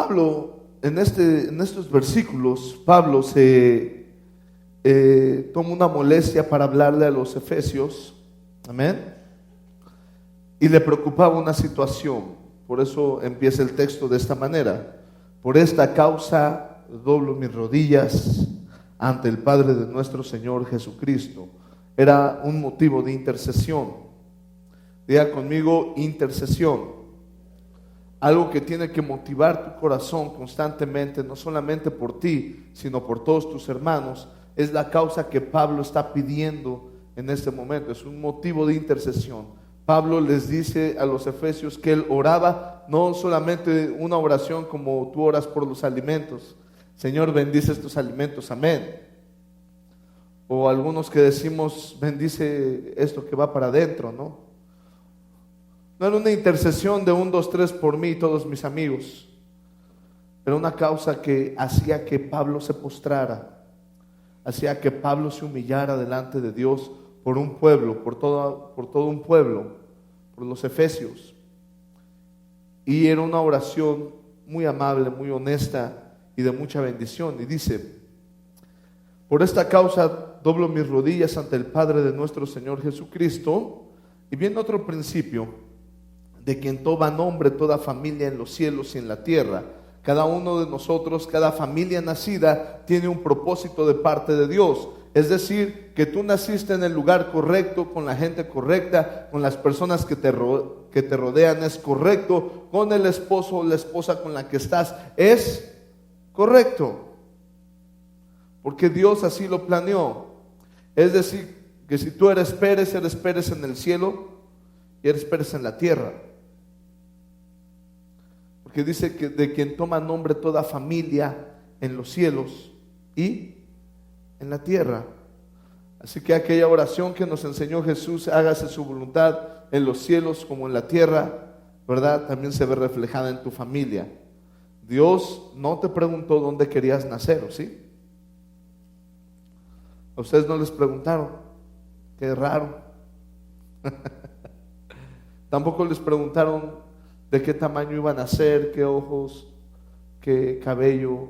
Pablo, en estos versículos, Pablo se toma una molestia para hablarle a los efesios, amén, y le preocupaba una situación. Por eso empieza el texto de esta manera: por esta causa doblo mis rodillas ante el Padre de nuestro Señor Jesucristo. Era un motivo de intercesión. Diga conmigo: intercesión. Algo que tiene que motivar tu corazón constantemente, no solamente por ti, sino por todos tus hermanos. Es la causa que Pablo está pidiendo en este momento. Es un motivo de intercesión. Pablo les dice a los efesios que él oraba, no solamente una oración como tú oras por los alimentos: Señor, bendice estos alimentos, amén. O algunos que decimos: bendice esto que va para adentro, ¿no? No era una intercesión de 1, 2, 3 por mí y todos mis amigos. Era una causa que hacía que Pablo se postrara, hacía que Pablo se humillara delante de Dios por un pueblo, por todo un pueblo, por los efesios. Y era una oración muy amable, muy honesta y de mucha bendición. Y dice: por esta causa doblo mis rodillas ante el Padre de nuestro Señor Jesucristo. Y viene otro principio: de quien toma nombre toda familia en los cielos y en la tierra. Cada uno de nosotros, cada familia nacida, tiene un propósito de parte de Dios. Es decir, que tú naciste en el lugar correcto, con la gente correcta, con las personas que te rodean es correcto, con el esposo o la esposa con la que estás es correcto, porque Dios así lo planeó. Es decir, que si tú eres Pérez en el cielo y eres Pérez en la tierra. Porque dice que de quien toma nombre toda familia en los cielos y en la tierra. Así que aquella oración que nos enseñó Jesús: hágase su voluntad en los cielos como en la tierra, ¿verdad? También se ve reflejada en tu familia. Dios no te preguntó dónde querías nacer, ¿o sí? ¿A ustedes no les preguntaron? Qué raro. Tampoco les preguntaron de qué tamaño iban a ser, qué ojos, qué cabello,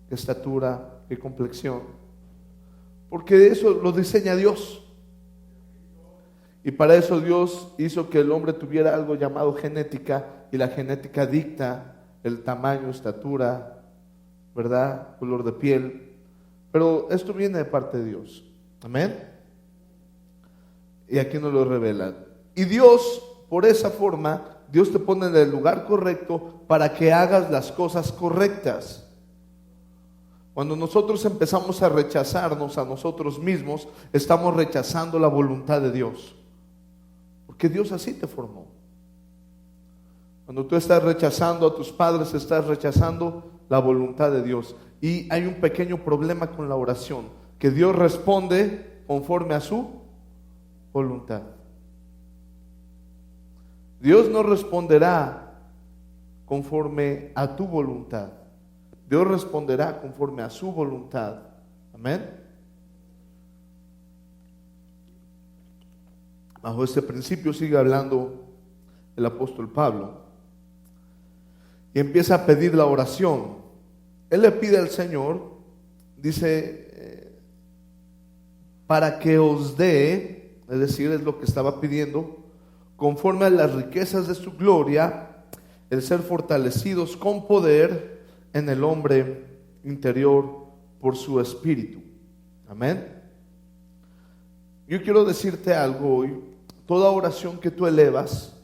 qué estatura, qué complexión. Porque eso lo diseña Dios. Y para eso Dios hizo que el hombre tuviera algo llamado genética, y la genética dicta el tamaño, estatura, ¿verdad? Color de piel. Pero esto viene de parte de Dios. Amén. Y aquí nos lo revela. Y Dios, por esa forma, Dios te pone en el lugar correcto para que hagas las cosas correctas. Cuando nosotros empezamos a rechazarnos a nosotros mismos, estamos rechazando la voluntad de Dios, porque Dios así te formó. Cuando tú estás rechazando a tus padres, estás rechazando la voluntad de Dios. Y hay un pequeño problema con la oración, que Dios responde conforme a su voluntad. Dios no responderá conforme a tu voluntad. Dios responderá conforme a su voluntad. Amén. Bajo este principio sigue hablando el apóstol Pablo y empieza a pedir la oración. Él le pide al Señor, dice, para que os dé, es decir, es lo que estaba pidiendo, conforme a las riquezas de su gloria, el ser fortalecidos con poder en el hombre interior por su espíritu. Amén. Yo quiero decirte algo hoy: toda oración que tú elevas,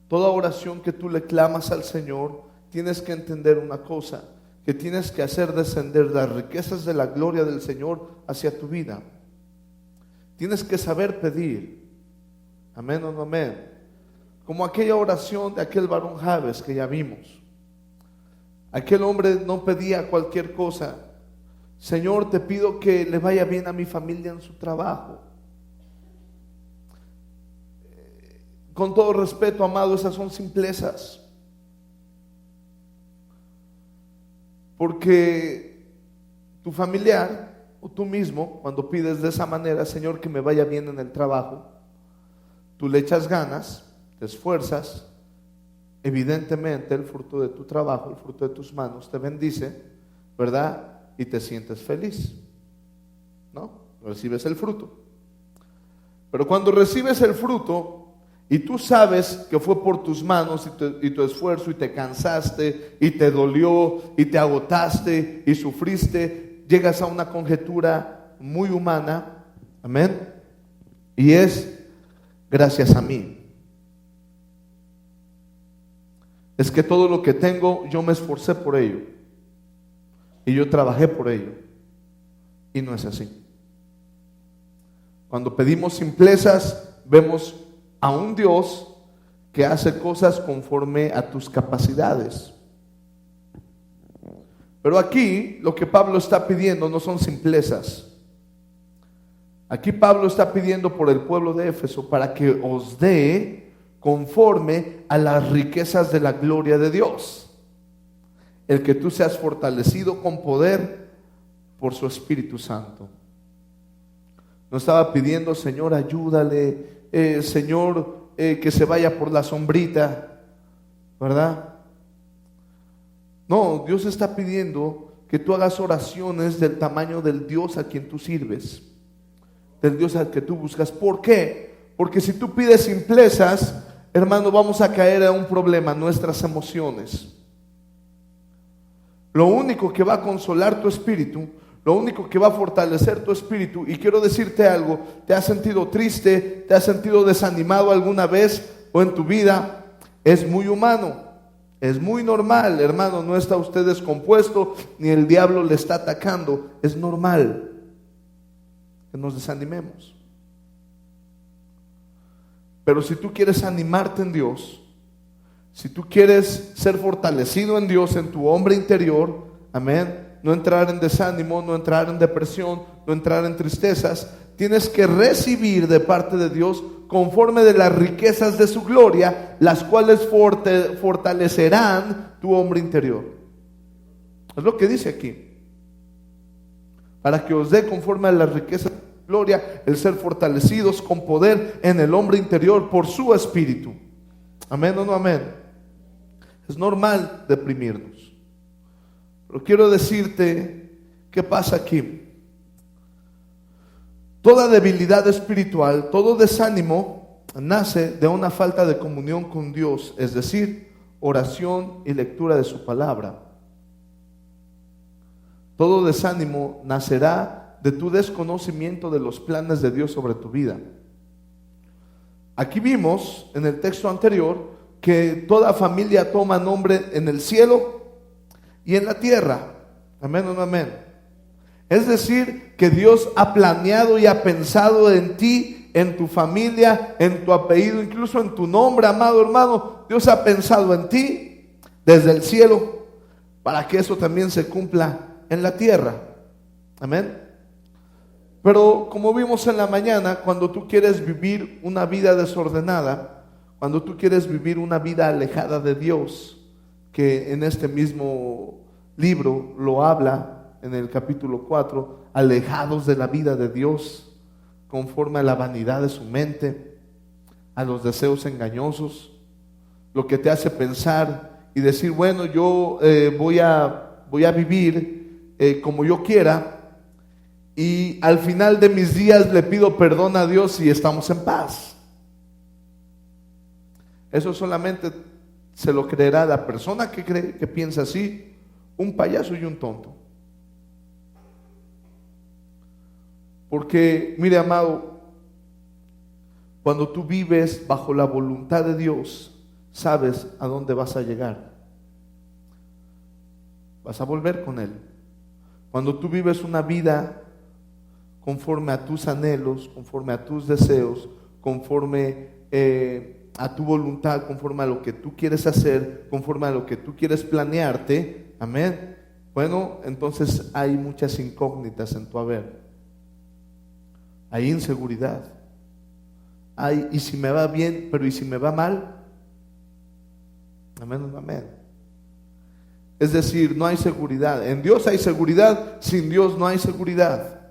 toda oración que tú le clamas al Señor, tienes que entender una cosa, que tienes que hacer descender las riquezas de la gloria del Señor hacia tu vida. Tienes que saber pedir. Amén o no amén. Como aquella oración de aquel varón Jabes que ya vimos. Aquel hombre no pedía cualquier cosa: Señor, te pido que le vaya bien a mi familia en su trabajo. Con todo respeto, amado, esas son simplezas. Porque tu familiar o tú mismo, cuando pides de esa manera: Señor, que me vaya bien en el trabajo, tú le echas ganas, te esfuerzas evidentemente el fruto de tu trabajo, el fruto de tus manos te bendice, ¿verdad? Y te sientes feliz, ¿no? Recibes el fruto. Pero cuando recibes el fruto y tú sabes que fue por tus manos y tu esfuerzo, y te cansaste y te dolió y te agotaste y sufriste, llegas a una conjetura muy humana, amén, y es gracias a mí. Es que todo lo que tengo yo me esforcé por ello y yo trabajé por ello, y no es así. Cuando pedimos simplezas, vemos a un Dios que hace cosas conforme a tus capacidades. Pero aquí lo que Pablo está pidiendo no son simplezas. Aquí Pablo está pidiendo por el pueblo de Éfeso para que os dé conforme a las riquezas de la gloria de Dios. El que tú seas fortalecido con poder por su Espíritu Santo. No estaba pidiendo, Señor, ayúdale, Señor, que se vaya por la sombrita, ¿verdad? No, Dios está pidiendo que tú hagas oraciones del tamaño del Dios a quien tú sirves, del Dios al que tú buscas. ¿Por qué? Porque si tú pides simplezas, hermano, vamos a caer a un problema, nuestras emociones. Lo único que va a consolar tu espíritu, lo único que va a fortalecer tu espíritu, y quiero decirte algo, ¿te has sentido triste? ¿Te has sentido desanimado alguna vez o en tu vida? Es muy humano, es muy normal, hermano, no está usted descompuesto, ni el diablo le está atacando, es normal que nos desanimemos. Pero si tú quieres animarte en Dios, si tú quieres ser fortalecido en Dios, en tu hombre interior, amén, no entrar en desánimo, no entrar en depresión, no entrar en tristezas, tienes que recibir de parte de Dios conforme de las riquezas de su gloria, las cuales fortalecerán tu hombre interior. Es lo que dice aquí. Para que os dé conforme a las riquezas de su gloria, el ser fortalecidos con poder en el hombre interior por su espíritu. Amén o no amén. Es normal deprimirnos. Pero quiero decirte qué pasa aquí. Toda debilidad espiritual, todo desánimo nace de una falta de comunión con Dios, es decir, oración y lectura de su palabra. Todo desánimo nacerá de tu desconocimiento de los planes de Dios sobre tu vida. Aquí vimos en el texto anterior que toda familia toma nombre en el cielo y en la tierra. Amén o no amén. Es decir, que Dios ha planeado y ha pensado en ti, en tu familia, en tu apellido, incluso en tu nombre, amado hermano. Dios ha pensado en ti desde el cielo para que eso también se cumpla en la tierra. Amén. Pero como vimos en la mañana, cuando tú quieres vivir una vida desordenada, cuando tú quieres vivir una vida alejada de Dios, que en este mismo libro lo habla en el capítulo 4, alejados de la vida de Dios, conforme a la vanidad de su mente, a los deseos engañosos, lo que te hace pensar y decir, bueno, yo voy a vivir como yo quiera, y al final de mis días le pido perdón a Dios y estamos en paz. Eso solamente se lo creerá la persona que cree, que piensa así, un payaso y un tonto. Porque, mire, amado, cuando tú vives bajo la voluntad de Dios, sabes a dónde vas a llegar. Vas a volver con Él. Cuando tú vives una vida conforme a tus anhelos, conforme a tus deseos, conforme a tu voluntad, conforme a lo que tú quieres hacer, conforme a lo que tú quieres planearte, amén. Bueno, entonces hay muchas incógnitas en tu haber. Hay inseguridad. Hay, ¿y si me va bien? Pero ¿y si me va mal? Amén, amén. Es decir, no hay seguridad. En Dios hay seguridad, sin Dios no hay seguridad.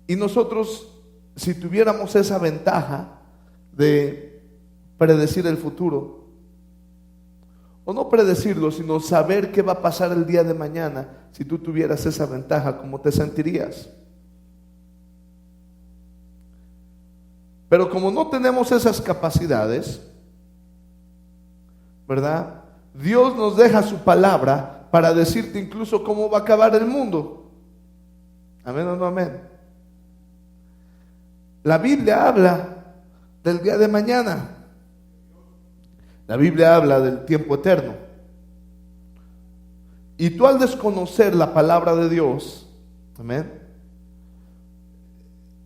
Y nosotros, si tuviéramos esa ventaja de predecir el futuro. O no predecirlo, sino saber qué va a pasar el día de mañana. Si tú tuvieras esa ventaja, ¿cómo te sentirías? Pero como no tenemos esas capacidades, ¿verdad? Dios nos deja su palabra para decirte incluso cómo va a acabar el mundo. Amén o no amén. La Biblia habla del día de mañana. La Biblia habla del tiempo eterno. Y tú, al desconocer la palabra de Dios, amén,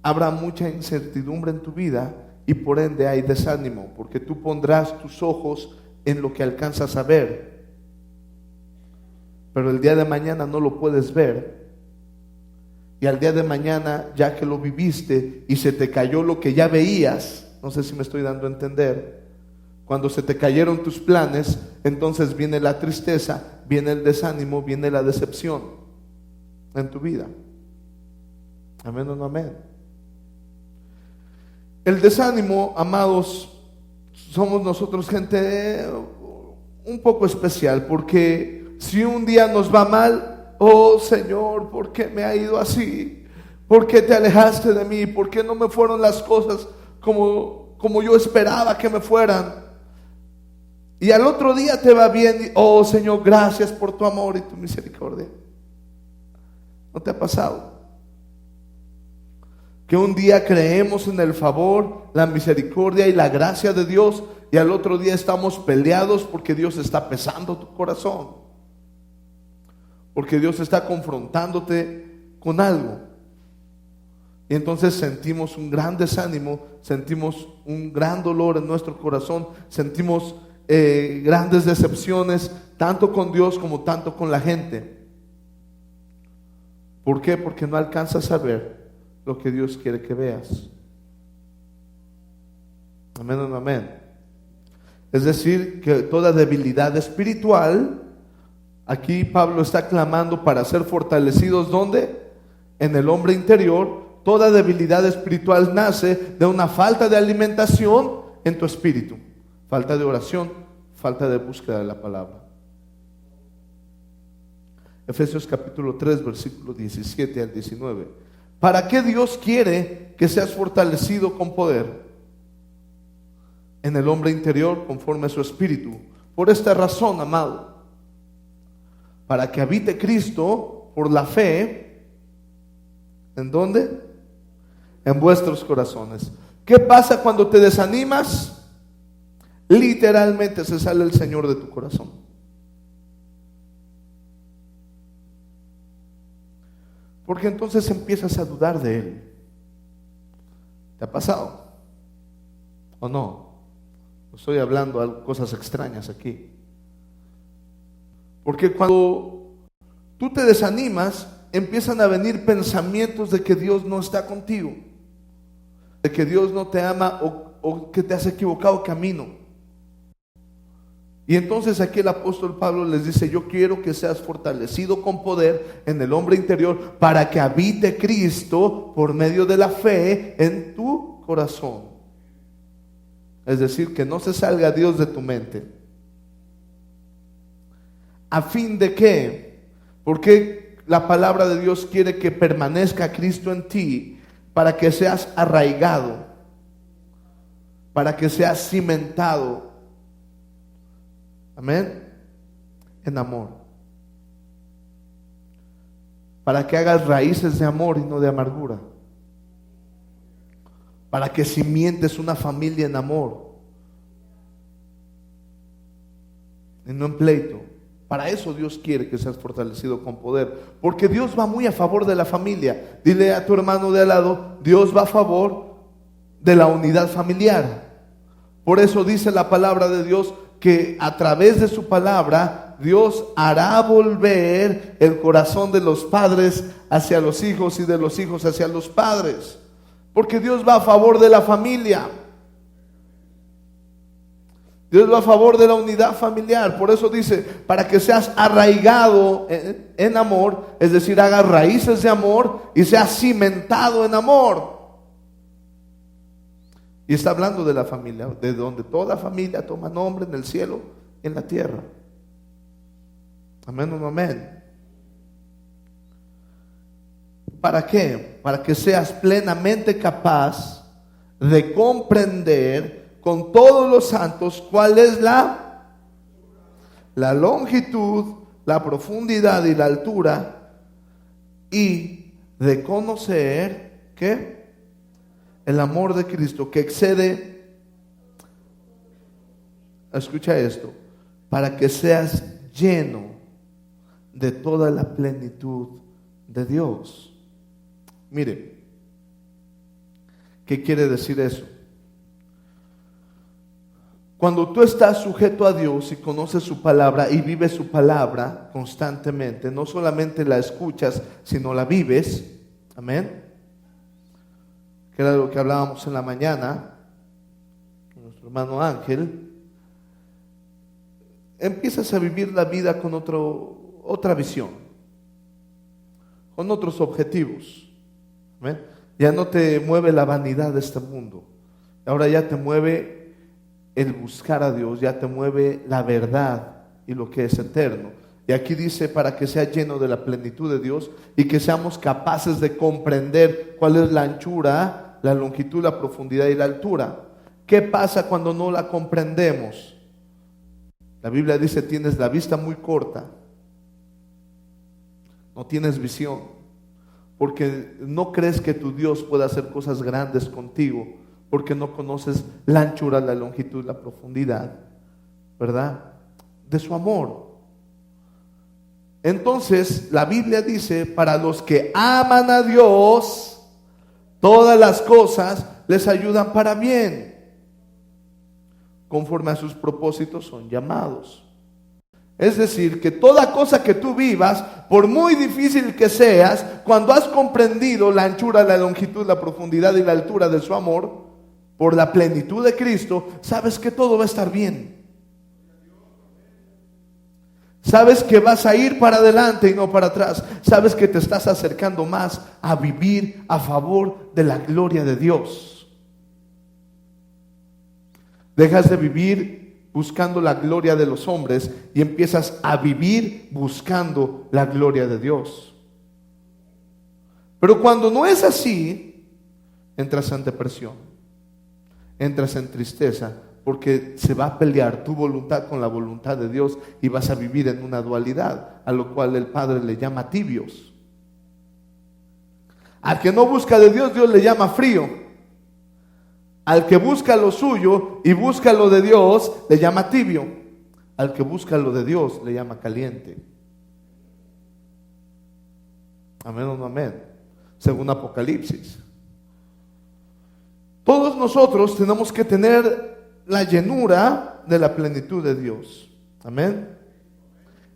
habrá mucha incertidumbre en tu vida y por ende hay desánimo, porque tú pondrás tus ojos en lo que alcanzas a ver, pero el día de mañana no lo puedes ver. Y al día de mañana, ya que lo viviste y se te cayó lo que ya veías, no sé si me estoy dando a entender, cuando se te cayeron tus planes, entonces viene la tristeza, viene el desánimo, viene la decepción en tu vida. Amén o no amén. El desánimo, amados, somos nosotros gente un poco especial, porque si un día nos va mal, oh Señor, ¿por qué me ha ido así? ¿Por qué te alejaste de mí? ¿Por qué no me fueron las cosas como yo esperaba que me fueran? Y al otro día te va bien, oh Señor, gracias por tu amor y tu misericordia. ¿No te ha pasado? Que un día creemos en el favor, la misericordia y la gracia de Dios, y al otro día estamos peleados porque Dios está pesando tu corazón, porque Dios está confrontándote con algo. Y entonces sentimos un gran desánimo, sentimos un gran dolor en nuestro corazón, sentimos grandes decepciones, tanto con Dios como tanto con la gente. ¿Por qué? Porque no alcanzas a ver lo que Dios quiere que veas. Amén o no amén. Es decir, que toda debilidad espiritual, aquí Pablo está clamando para ser fortalecidos, ¿dónde? En el hombre interior. Toda debilidad espiritual nace de una falta de alimentación en tu espíritu, falta de oración, falta de búsqueda de la palabra. Efesios capítulo 3, versículo 17 al 19. ¿Para qué Dios quiere que seas fortalecido con poder? En el hombre interior, conforme a su espíritu. Por esta razón, amado, para que habite Cristo por la fe. ¿En dónde? En vuestros corazones. ¿Qué pasa cuando te desanimas? Literalmente se sale el Señor de tu corazón. Porque entonces empiezas a dudar de Él. ¿Te ha pasado? ¿O no? Estoy hablando de cosas extrañas aquí. Porque cuando tú te desanimas, empiezan a venir pensamientos de que Dios no está contigo, de que Dios no te ama o que te has equivocado camino. Y entonces aquí el apóstol Pablo les dice: yo quiero que seas fortalecido con poder en el hombre interior para que habite Cristo por medio de la fe en tu corazón. Es decir, que no se salga Dios de tu mente. ¿A fin de qué? Porque la palabra de Dios quiere que permanezca Cristo en ti, para que seas arraigado, para que seas cimentado. Amén. En amor. Para que hagas raíces de amor y no de amargura. Para que cimientes una familia en amor y no en pleito. Para eso Dios quiere que seas fortalecido con poder, porque Dios va muy a favor de la familia. Dile a tu hermano de al lado: Dios va a favor de la unidad familiar. Por eso dice la palabra de Dios que a través de su palabra Dios hará volver el corazón de los padres hacia los hijos y de los hijos hacia los padres, porque Dios va a favor de la familia. Dios va a favor de la unidad familiar. Por eso dice: para que seas arraigado en amor, es decir, hagas raíces de amor y seas cimentado en amor. Y está hablando de la familia, de donde toda familia toma nombre en el cielo y en la tierra. Amén o no amén. ¿Para qué? Para que seas plenamente capaz de comprender con todos los santos cuál es la longitud, la profundidad y la altura, y de conocer, ¿qué? El amor de Cristo que excede, escucha esto, para que seas lleno de toda la plenitud de Dios. Mire, ¿qué quiere decir eso? Cuando tú estás sujeto a Dios y conoces su palabra y vives su palabra constantemente, no solamente la escuchas, sino la vives, amén, que era lo que hablábamos en la mañana con nuestro hermano Ángel, empiezas a vivir la vida con otra visión, con otros objetivos, amén. Ya no te mueve la vanidad de este mundo, ahora ya te mueve el buscar a Dios, ya te mueve la verdad y lo que es eterno. Y aquí dice, para que sea lleno de la plenitud de Dios y que seamos capaces de comprender cuál es la anchura, la longitud, la profundidad y la altura. ¿Qué pasa cuando no la comprendemos? La Biblia dice, tienes la vista muy corta, no tienes visión, porque no crees que tu Dios pueda hacer cosas grandes contigo, porque no conoces la anchura, la longitud, la profundidad, ¿verdad? De su amor. Entonces, la Biblia dice, para los que aman a Dios, todas las cosas les ayudan para bien. Conforme a sus propósitos son llamados. Es decir, que toda cosa que tú vivas, por muy difícil que seas, cuando has comprendido la anchura, la longitud, la profundidad y la altura de su amor, por la plenitud de Cristo, sabes que todo va a estar bien. Sabes que vas a ir para adelante y no para atrás. Sabes que te estás acercando más a vivir a favor de la gloria de Dios. Dejas de vivir buscando la gloria de los hombres y empiezas a vivir buscando la gloria de Dios. Pero cuando no es así, entras en depresión. Entras en tristeza, porque se va a pelear tu voluntad con la voluntad de Dios y vas a vivir en una dualidad, a lo cual el Padre le llama tibios. Al que no busca de Dios, Dios le llama frío. Al que busca lo suyo y busca lo de Dios, le llama tibio. Al que busca lo de Dios, le llama caliente. Amén o no amén. Según Apocalipsis. Todos nosotros tenemos que tener la llenura de la plenitud de Dios. Amén.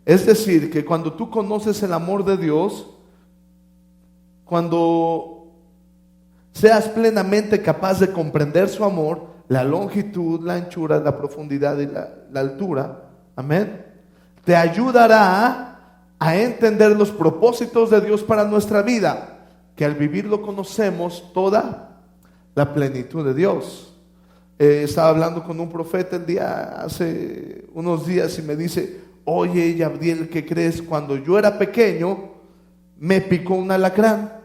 Es decir, que cuando tú conoces el amor de Dios, cuando seas plenamente capaz de comprender su amor, la longitud, la anchura, la profundidad y la altura, amén, te ayudará a entender los propósitos de Dios para nuestra vida, que al vivirlo conocemos toda la plenitud de Dios. Estaba hablando con un profeta hace unos días y me dice, oye, Yabdiel, ¿qué crees? Cuando yo era pequeño me picó un alacrán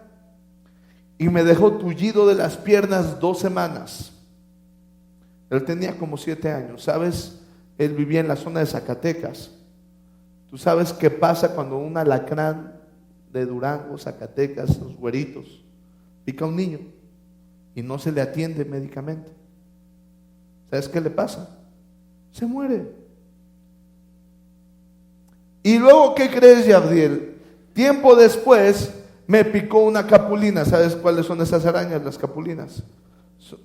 y me dejó tullido de las piernas 2 semanas. Él tenía como 7 años, ¿sabes? Él vivía en la zona de Zacatecas. ¿Tú sabes qué pasa cuando un alacrán de Durango, Zacatecas, los güeritos, pica a un niño y no se le atiende médicamente? ¿Sabes qué le pasa? Se muere. Y luego, ¿qué crees, Yabdiel? Tiempo después me picó una capulina. ¿Sabes cuáles son esas arañas? Las capulinas,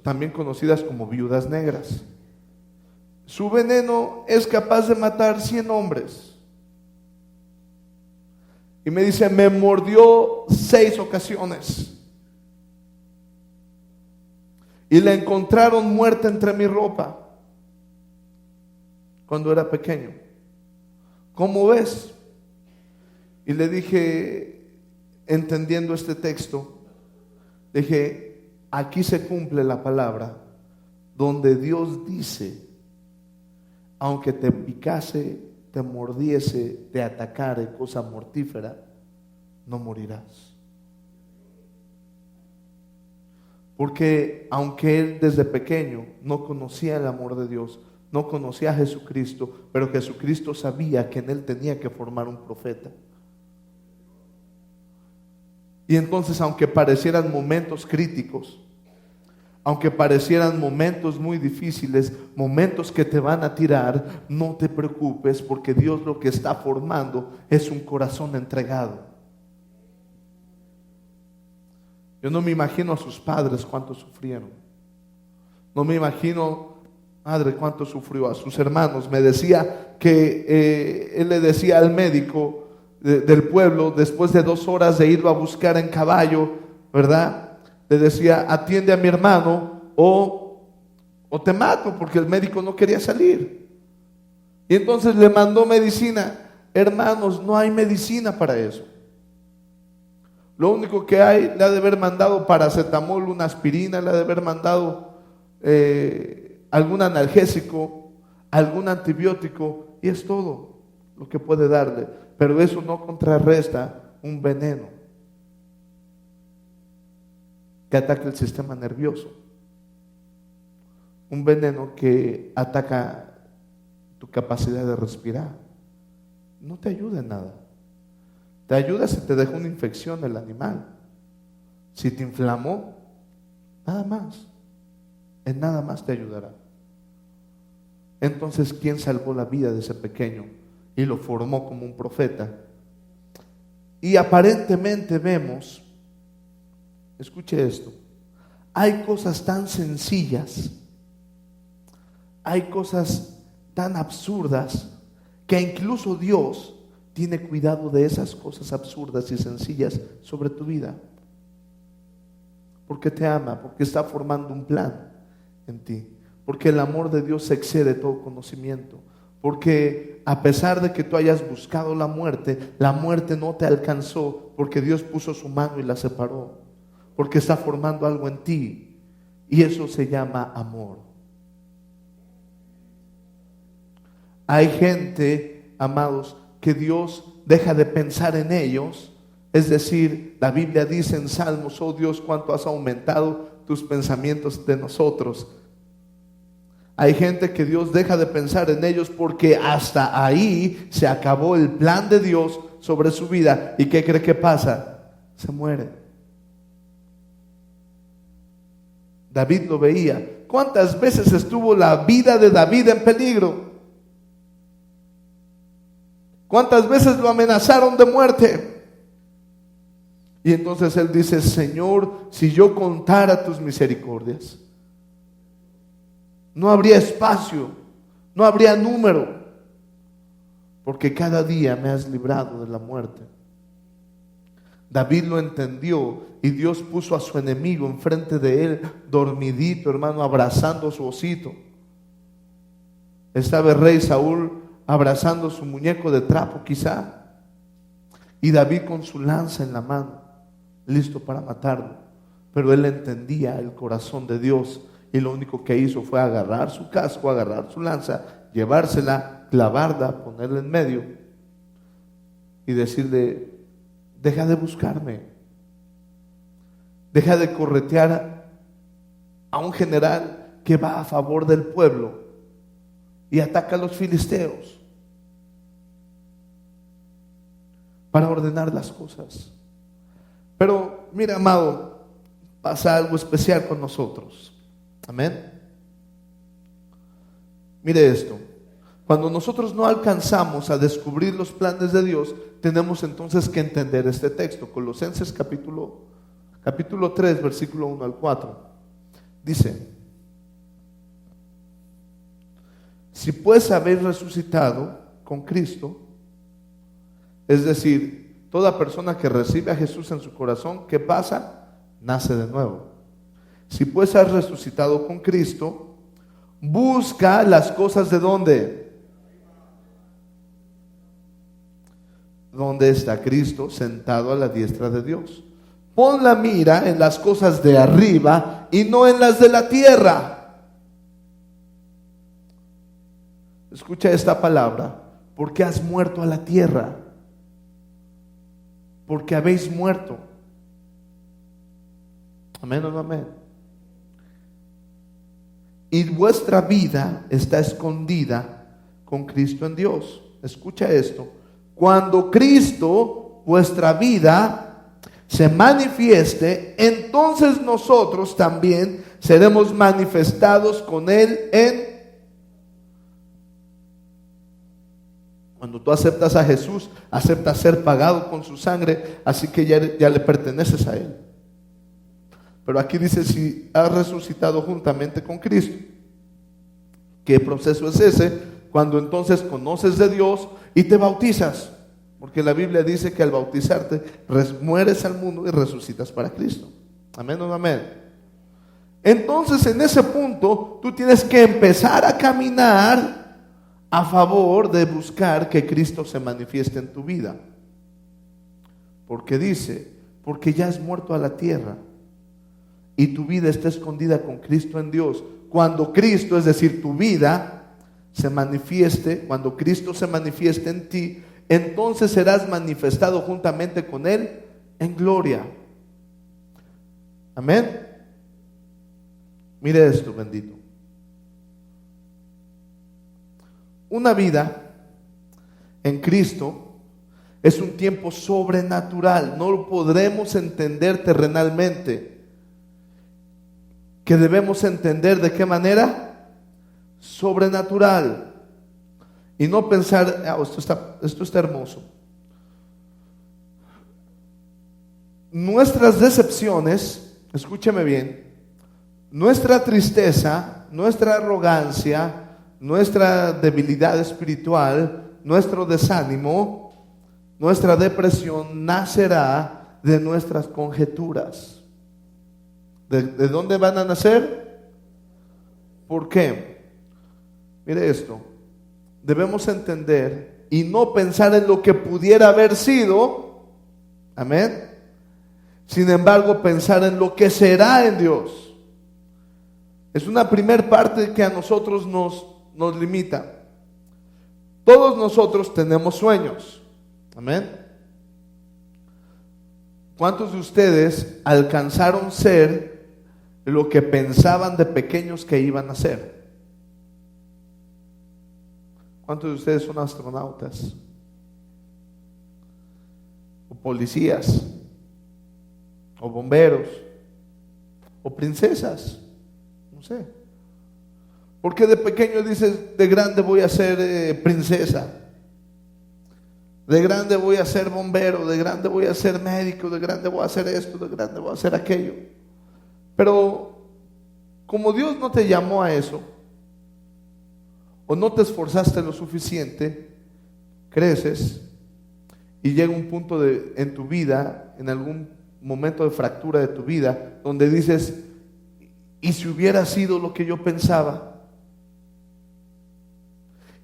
también conocidas como viudas negras. Su veneno es capaz de matar 100 hombres. Y me dice, me mordió 6 ocasiones. Y la encontraron muerta entre mi ropa cuando era pequeño. ¿Cómo ves? Y le dije, entendiendo este texto, dije, aquí se cumple la palabra donde Dios dice: aunque te picase, te mordiese, te atacare cosa mortífera, no morirás. Porque aunque él desde pequeño no conocía el amor de Dios, no conocía a Jesucristo, pero Jesucristo sabía que en él tenía que formar un profeta. Y entonces, aunque parecieran momentos críticos, aunque parecieran momentos muy difíciles, momentos que te van a tirar, no te preocupes, porque Dios lo que está formando es un corazón entregado. Yo no me imagino a sus padres cuánto sufrieron. No me imagino, madre, cuánto sufrió, a sus hermanos. Me decía que él le decía al médico del pueblo, después de 2 horas de irlo a buscar en caballo, ¿verdad? Le decía: atiende a mi hermano o te mato, porque el médico no quería salir. Y entonces le mandó medicina. Hermanos, no hay medicina para eso. Lo único que hay, le ha de haber mandado paracetamol, una aspirina, le ha de haber mandado algún analgésico, algún antibiótico, y es todo lo que puede darle. Pero eso no contrarresta un veneno que ataca el sistema nervioso, un veneno que ataca tu capacidad de respirar. No te ayuda en nada. Te ayuda si te dejó una infección el animal, si te inflamó, nada más, en nada más te ayudará. Entonces, ¿quién salvó la vida de ese pequeño y lo formó como un profeta? Y aparentemente vemos, escuche esto, hay cosas tan sencillas, hay cosas tan absurdas, que incluso Dios tiene cuidado de esas cosas absurdas y sencillas sobre tu vida. Porque te ama, porque está formando un plan en ti, porque el amor de Dios excede todo conocimiento, porque a pesar de que tú hayas buscado la muerte no te alcanzó, porque Dios puso su mano y la separó, porque está formando algo en ti, y eso se llama amor. Hay gente, amados, que Dios deja de pensar en ellos. Es decir, la Biblia dice en Salmos: oh Dios, cuánto has aumentado tus pensamientos de nosotros. Hay gente que Dios deja de pensar en ellos porque hasta ahí se acabó el plan de Dios sobre su vida. ¿Y qué cree que pasa? Se muere. David lo veía. ¿Cuántas veces estuvo la vida de David en peligro? ¿Cuántas veces lo amenazaron de muerte? Y entonces él dice: Señor, si yo contara tus misericordias, no habría espacio, no habría número, porque cada día me has librado de la muerte. David lo entendió y Dios puso a su enemigo enfrente de él, dormidito, hermano, abrazando a su osito. Estaba el rey Saúl abrazando su muñeco de trapo quizá, y David con su lanza en la mano, listo para matarlo. Pero él entendía el corazón de Dios, y lo único que hizo fue agarrar su casco, agarrar su lanza, llevársela, clavarla, ponerla en medio y decirle: deja de buscarme, deja de corretear a un general que va a favor del pueblo y ataca a los filisteos para ordenar las cosas. Pero mira, amado, pasa algo especial con nosotros. Amén. Mire esto: cuando nosotros no alcanzamos a descubrir los planes de Dios, tenemos entonces que entender este texto. Colosenses capítulo 3, versículo 1 al 4. Dice: si pues habéis resucitado con Cristo, es decir, toda persona que recibe a Jesús en su corazón, ¿qué pasa? Nace de nuevo. Si pues has resucitado con Cristo, busca las cosas de ¿dónde? ¿Dónde está Cristo sentado a la diestra de Dios? Pon la mira en las cosas de arriba y no en las de la tierra. escucha esta palabra, porque has muerto a la tierra, porque habéis muerto. Amén o no amén. Y vuestra vida está escondida con Cristo en Dios. Escucha esto. Cuando Cristo, vuestra vida, se manifieste, entonces nosotros también seremos manifestados con Él en... Cuando tú aceptas a Jesús, aceptas ser pagado con su sangre, así que ya le perteneces a Él. Pero aquí dice, si has resucitado juntamente con Cristo. ¿Qué proceso es ese? Cuando entonces conoces de Dios y te bautizas. Porque la Biblia dice que al bautizarte, mueres al mundo y resucitas para Cristo. Amén o no amén. Entonces en ese punto, tú tienes que empezar a caminar a favor de buscar que Cristo se manifieste en tu vida. Porque dice, porque ya has muerto a la tierra y tu vida está escondida con Cristo en Dios. Cuando Cristo, es decir, tu vida se manifieste, cuando Cristo se manifieste en ti, entonces serás manifestado juntamente con Él en gloria. Amén. Mire esto, bendito. Una vida en Cristo es un tiempo sobrenatural. No lo podremos entender terrenalmente. Que debemos entender de qué manera sobrenatural y no pensar esto está hermoso. Nuestras decepciones, escúcheme bien, nuestra tristeza, nuestra arrogancia, nuestra debilidad espiritual, nuestro desánimo, nuestra depresión nacerá de nuestras conjeturas. ¿De dónde van a nacer? ¿Por qué? Mire esto. Debemos entender y no pensar en lo que pudiera haber sido. Amén. Sin embargo, pensar en lo que será en Dios. Es una primer parte que a nosotros nos limita. Todos nosotros tenemos sueños. Amén. ¿Cuántos de ustedes alcanzaron ser lo que pensaban de pequeños que iban a ser? ¿Cuántos de ustedes son astronautas? ¿O policías? ¿O bomberos? ¿O princesas? No sé. Porque de pequeño dices, de grande voy a ser princesa. De grande voy a ser bombero, de grande voy a ser médico, de grande voy a hacer esto, de grande voy a hacer aquello. Pero como Dios no te llamó a eso, o no te esforzaste lo suficiente, creces y llega un punto en tu vida, en algún momento de fractura de tu vida, donde dices, ¿y si hubiera sido lo que yo pensaba?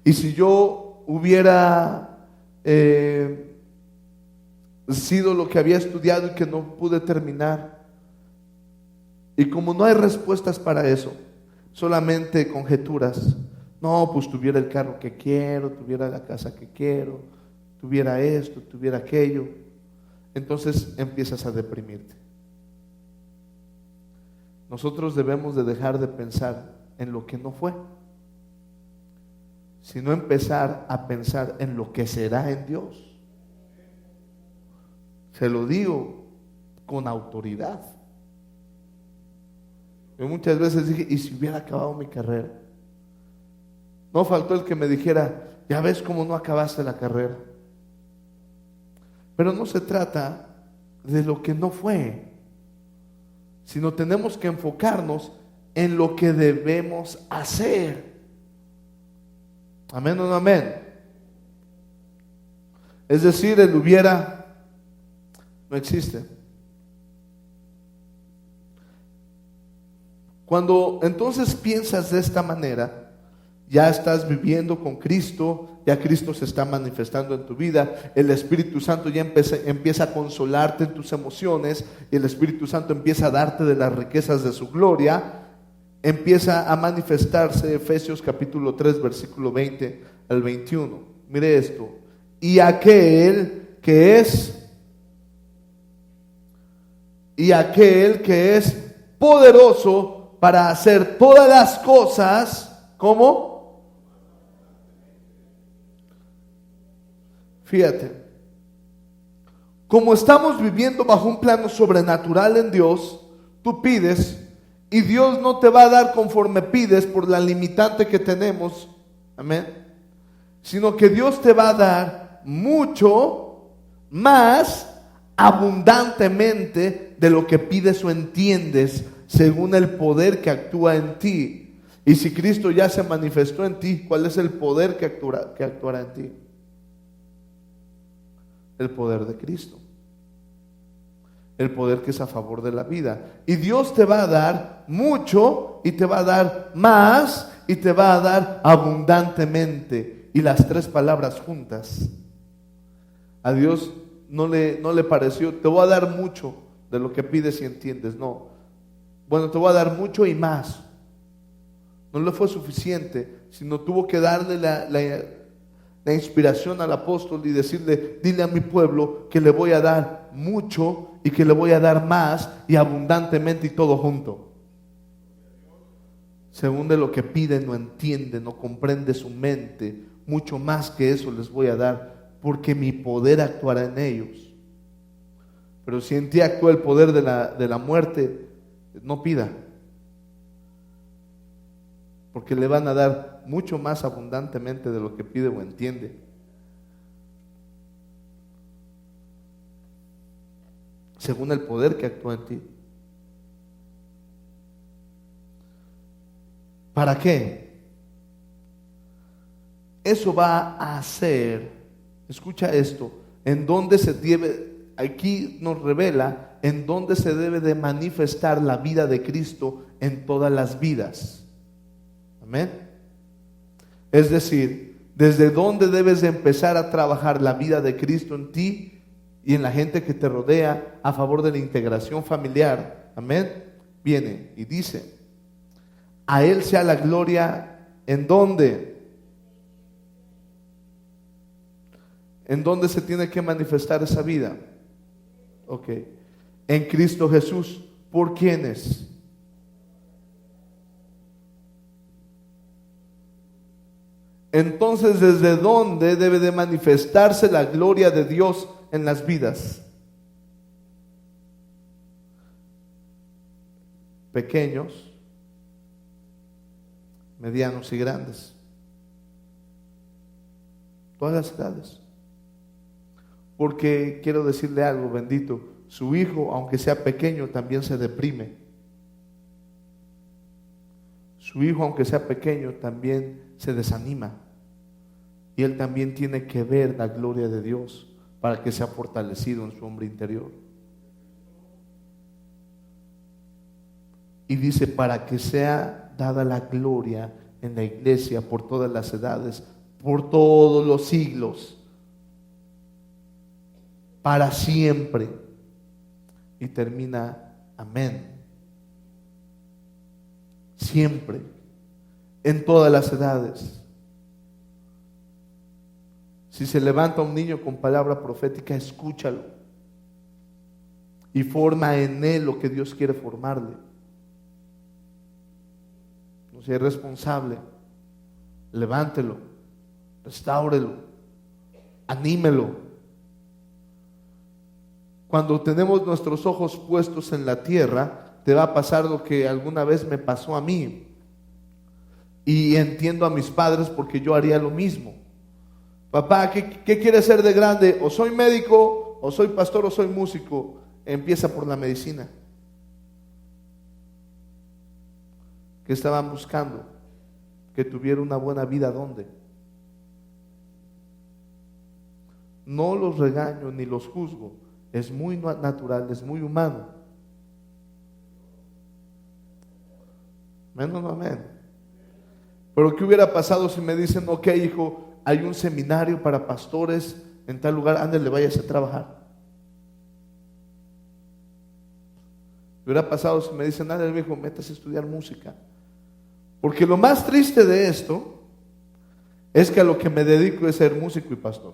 ¿Y si yo hubiera sido lo que había estudiado y que no pude terminar? Y como no hay respuestas para eso, solamente conjeturas. No, pues tuviera el carro que quiero, tuviera la casa que quiero, tuviera esto, tuviera aquello. Entonces empiezas a deprimirte. Nosotros debemos de dejar de pensar en lo que no fue, sino empezar a pensar en lo que será en Dios. Se lo digo con autoridad. Yo muchas veces dije, ¿y si hubiera acabado mi carrera? No faltó el que me dijera, ya ves cómo no acabaste la carrera. Pero no se trata de lo que no fue, sino tenemos que enfocarnos en lo que debemos hacer. Amén o no amén. Es decir, el hubiera no existe. Cuando entonces piensas de esta manera, ya estás viviendo con Cristo, ya Cristo se está manifestando en tu vida, el Espíritu Santo ya empieza a consolarte en tus emociones, y el Espíritu Santo empieza a darte de las riquezas de su gloria, empieza a manifestarse. Efesios capítulo 3, versículo 20 al 21. Mire esto. Y aquel que es poderoso para hacer todas las cosas, ¿cómo? Fíjate, como estamos viviendo bajo un plano sobrenatural en Dios, tú pides y Dios no te va a dar conforme pides por la limitante que tenemos, amén, sino que Dios te va a dar mucho más abundantemente de lo que pides o entiendes, según el poder que actúa en ti. Y si Cristo ya se manifestó en ti, ¿cuál es el poder que actuará en ti? El poder de Cristo, el poder que es a favor de la vida. Y Dios te va a dar mucho, y te va a dar más, y te va a dar abundantemente. Y las tres palabras juntas. A Dios no le pareció, te voy a dar mucho de lo que pides y entiendes. No, bueno, te voy a dar mucho y más. No le fue suficiente, sino tuvo que darle la inspiración al apóstol y decirle: dile a mi pueblo que le voy a dar mucho y que le voy a dar más y abundantemente y todo junto. Según de lo que piden, no entiende, no comprende su mente, mucho más que eso les voy a dar, porque mi poder actuará en ellos. Pero si en ti actúa el poder de la muerte, no pida, porque le van a dar mucho más abundantemente de lo que pide o entiende. Según el poder que actúa en ti. ¿Para qué? Eso va a hacer, escucha esto, en dónde se debe, aquí nos revela en dónde se debe de manifestar la vida de Cristo en todas las vidas. Amén. Es decir, desde dónde debes de empezar a trabajar la vida de Cristo en ti y en la gente que te rodea a favor de la integración familiar. Amén. Viene y dice: a Él sea la gloria. ¿En dónde? ¿En dónde se tiene que manifestar esa vida? Ok. En Cristo Jesús. ¿Por quiénes? Entonces, ¿desde dónde debe de manifestarse la gloria de Dios en las vidas? Pequeños, medianos y grandes. Todas las edades. Porque quiero decirle algo, bendito, su hijo, aunque sea pequeño, también se deprime. Su hijo, aunque sea pequeño, también se desanima. Y él también tiene que ver la gloria de Dios para que sea fortalecido en su hombre interior. Y dice: para que sea dada la gloria en la iglesia por todas las edades, por todos los siglos, para siempre. Y termina: amén. Siempre, en todas las edades. Si se levanta un niño con palabra profética, escúchalo y forma en él lo que Dios quiere formarle. No sea irresponsable. Levántelo, restáurelo, anímelo. Cuando tenemos nuestros ojos puestos en la tierra, te va a pasar lo que alguna vez me pasó a mí. Y entiendo a mis padres, porque yo haría lo mismo. Papá, ¿qué quieres ser de grande? O soy médico, o soy pastor, o soy músico. Empieza por la medicina. ¿Qué estaban buscando? Que tuviera una buena vida. ¿Dónde? No los regaño ni los juzgo. Es muy natural, es muy humano. Amén o no amén. Pero ¿qué hubiera pasado si me dicen: ok, hijo, hay un seminario para pastores en tal lugar, ándale, váyase a trabajar? ¿Qué hubiera pasado si me dicen: ándale, hijo, métase a estudiar música? Porque lo más triste de esto es que a lo que me dedico es ser músico y pastor.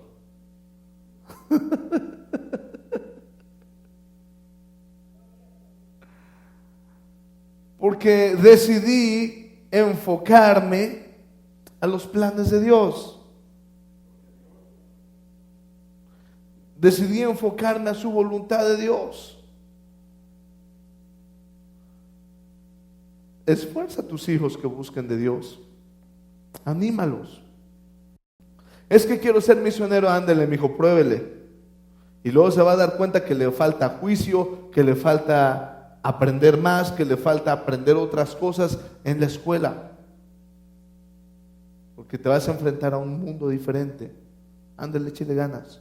Porque decidí enfocarme a los planes de Dios. Decidí enfocarme a su voluntad de Dios. Esfuerza a tus hijos que busquen de Dios. Anímalos. Es que quiero ser misionero, ándele, mijo, pruébele. Y luego se va a dar cuenta que le falta juicio, que le falta aprender más, que le falta aprender otras cosas en la escuela. Porque te vas a enfrentar a un mundo diferente. Ándele, échale ganas.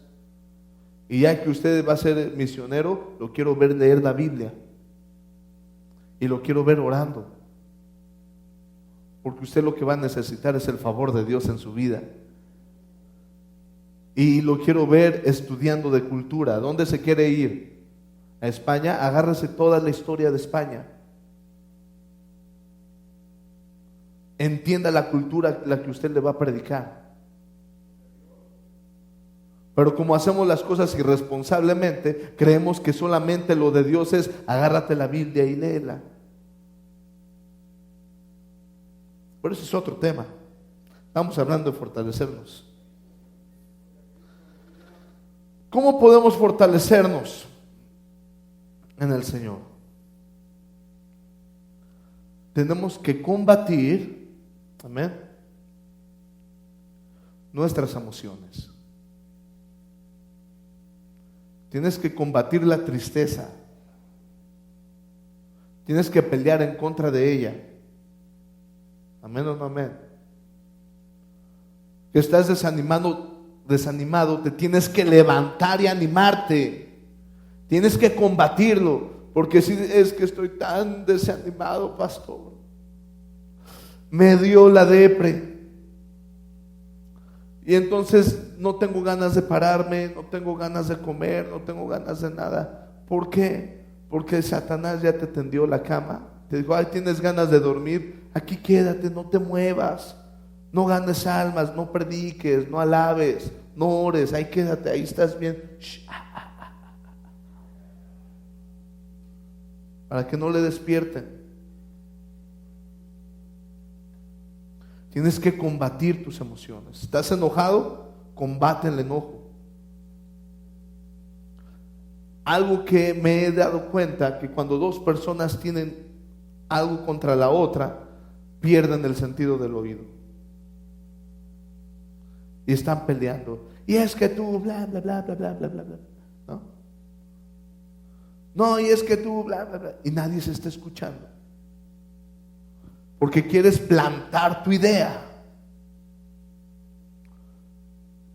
Y ya que usted va a ser misionero, lo quiero ver leer la Biblia. Y lo quiero ver orando. Porque usted lo que va a necesitar es el favor de Dios en su vida. Y lo quiero ver estudiando de cultura. ¿Dónde se quiere ir? ¿A España? Agárrese toda la historia de España. Entienda la cultura la que usted le va a predicar. Pero como hacemos las cosas irresponsablemente, creemos que solamente lo de Dios es agárrate la Biblia y léela. Pero eso es otro tema. Estamos hablando de fortalecernos. ¿Cómo podemos fortalecernos en el Señor? Tenemos que combatir, amén, nuestras emociones. Tienes que combatir la tristeza. Tienes que pelear en contra de ella. Amén o no amén. Que estás desanimado, te tienes que levantar y animarte. Tienes que combatirlo. Porque si es que estoy tan desanimado, pastor, me dio la depre. Y entonces no tengo ganas de pararme, no tengo ganas de comer, no tengo ganas de nada. ¿Por qué? Porque Satanás ya te tendió la cama. Te dijo, ay, tienes ganas de dormir, aquí quédate, no te muevas, no ganes almas, no prediques, no alabes, no ores, ahí quédate, ahí estás bien. Para que no le despierten. Tienes que combatir tus emociones. ¿Estás enojado? Combate el enojo. Algo que me he dado cuenta, que cuando dos personas tienen algo contra la otra, pierden el sentido del oído. Y están peleando. Y es que tú, bla, bla, bla, bla, bla, bla, bla, bla. ¿No? No, y es que tú, bla, bla, bla. Y nadie se está escuchando. Porque quieres plantar tu idea.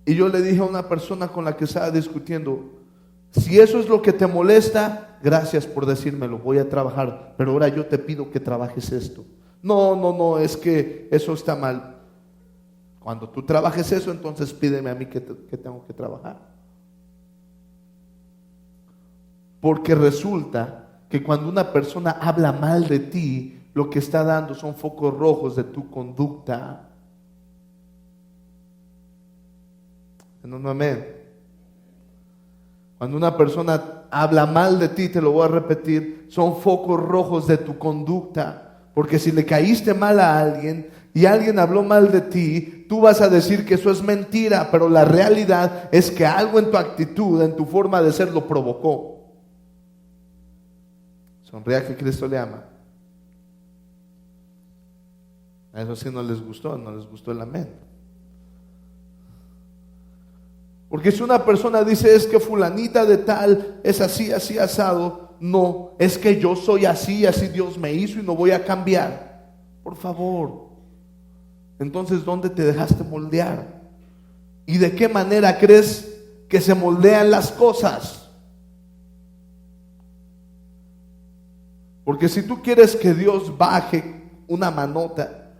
Y yo le dije a una persona con la que estaba discutiendo, si eso es lo que te molesta, gracias por decírmelo, voy a trabajar, pero ahora yo te pido que trabajes esto. No, es que eso está mal. Cuando tú trabajes eso, entonces pídeme a mí que tengo que trabajar. Porque resulta que cuando una persona habla mal de ti, lo que está dando son focos rojos de tu conducta. No, amén. Cuando una persona habla mal de ti, te lo voy a repetir, son focos rojos de tu conducta. Porque si le caíste mal a alguien y alguien habló mal de ti, tú vas a decir que eso es mentira, pero la realidad es que algo en tu actitud, en tu forma de ser, lo provocó. Sonría que Cristo le ama. A eso sí no les gustó el amén. Porque si una persona dice, es que fulanita de tal es así, así asado, no, es que yo soy así, así Dios me hizo y no voy a cambiar. Por favor. Entonces, ¿dónde te dejaste moldear? ¿Y de qué manera crees que se moldean las cosas? Porque si tú quieres que Dios baje una manota,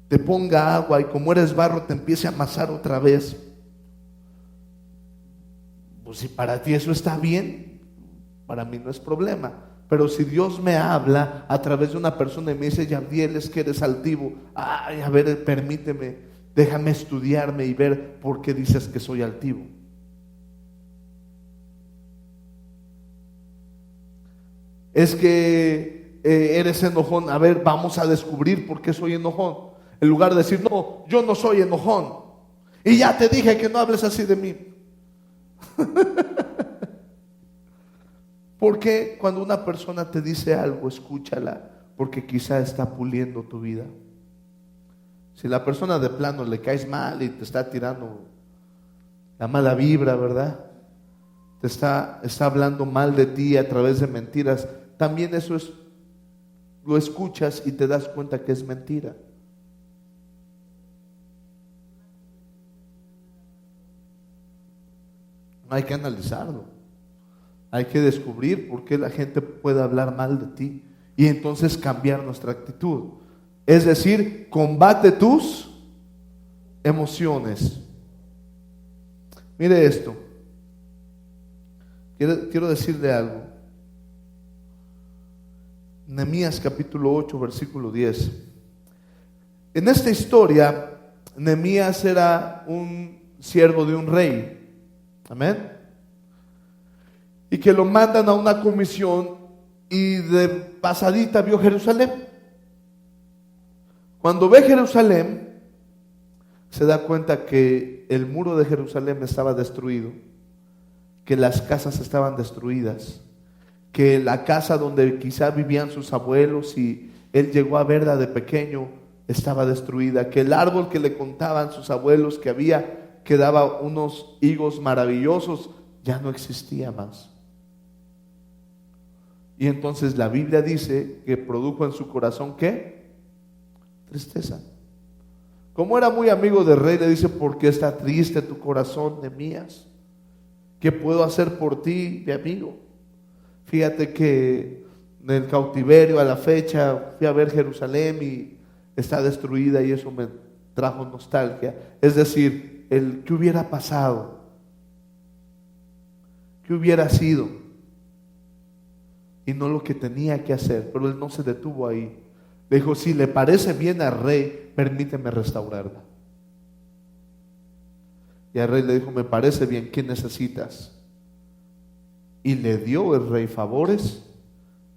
te ponga agua y como eres barro te empiece a amasar otra vez, pues si para ti eso está bien, para mí no es problema. Pero si Dios me habla a través de una persona y me dice, Yabdiel, es que eres altivo, ay, a ver, permíteme, déjame estudiarme y ver por qué dices que soy altivo. Es que eres enojón, a ver, vamos a descubrir por qué soy enojón. En lugar de decir, no, yo no soy enojón, y ya te dije que no hables así de mí. Porque cuando una persona te dice algo, escúchala, porque quizá está puliendo tu vida. Si la persona de plano le caes mal y te está tirando la mala vibra, ¿verdad? Te está hablando mal de ti a través de mentiras, también eso lo escuchas y te das cuenta que es mentira. Hay que analizarlo. Hay que descubrir por qué la gente puede hablar mal de ti y entonces cambiar nuestra actitud. Es decir, combate tus emociones. Mire esto. Quiero decirle algo. Nehemías capítulo 8, versículo 10. En esta historia, Nehemías era un siervo de un rey. Amén. Y que lo mandan a una comisión y de pasadita vio Jerusalén. Cuando ve Jerusalén, se da cuenta que el muro de Jerusalén estaba destruido, que las casas estaban destruidas, que la casa donde quizá vivían sus abuelos y él llegó a verla de pequeño estaba destruida, que el árbol que le contaban sus abuelos que daba unos higos maravillosos ya no existía más. Y entonces la Biblia dice que produjo en su corazón ¿qué? Tristeza. Como era muy amigo del rey, le dice, ¿por qué está triste tu corazón, Nehemías? ¿Qué puedo hacer por ti, mi amigo? Fíjate que en el cautiverio a la fecha fui a ver Jerusalén y está destruida y eso me trajo nostalgia. Es decir, ¿qué hubiera pasado? ¿Qué hubiera sido? Y no lo que tenía que hacer, pero él no se detuvo ahí. Le dijo, si le parece bien al rey, permíteme restaurarla. Y al rey le dijo, me parece bien, ¿qué necesitas? Y le dio el rey favores,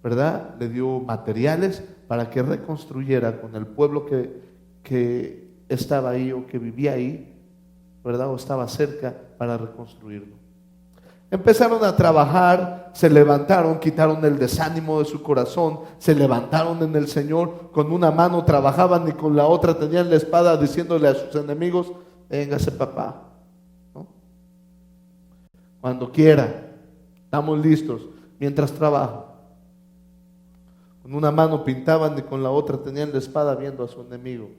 ¿verdad? Le dio materiales para que reconstruyera con el pueblo que estaba ahí o que vivía ahí, ¿verdad? O estaba cerca, para reconstruirlo. Empezaron a trabajar, se levantaron, quitaron el desánimo de su corazón, se levantaron en el Señor, con una mano trabajaban y con la otra tenían la espada diciéndole a sus enemigos, véngase papá, ¿no? Cuando quiera, estamos listos, mientras trabajo. Con una mano pintaban y con la otra tenían la espada viendo a su enemigo.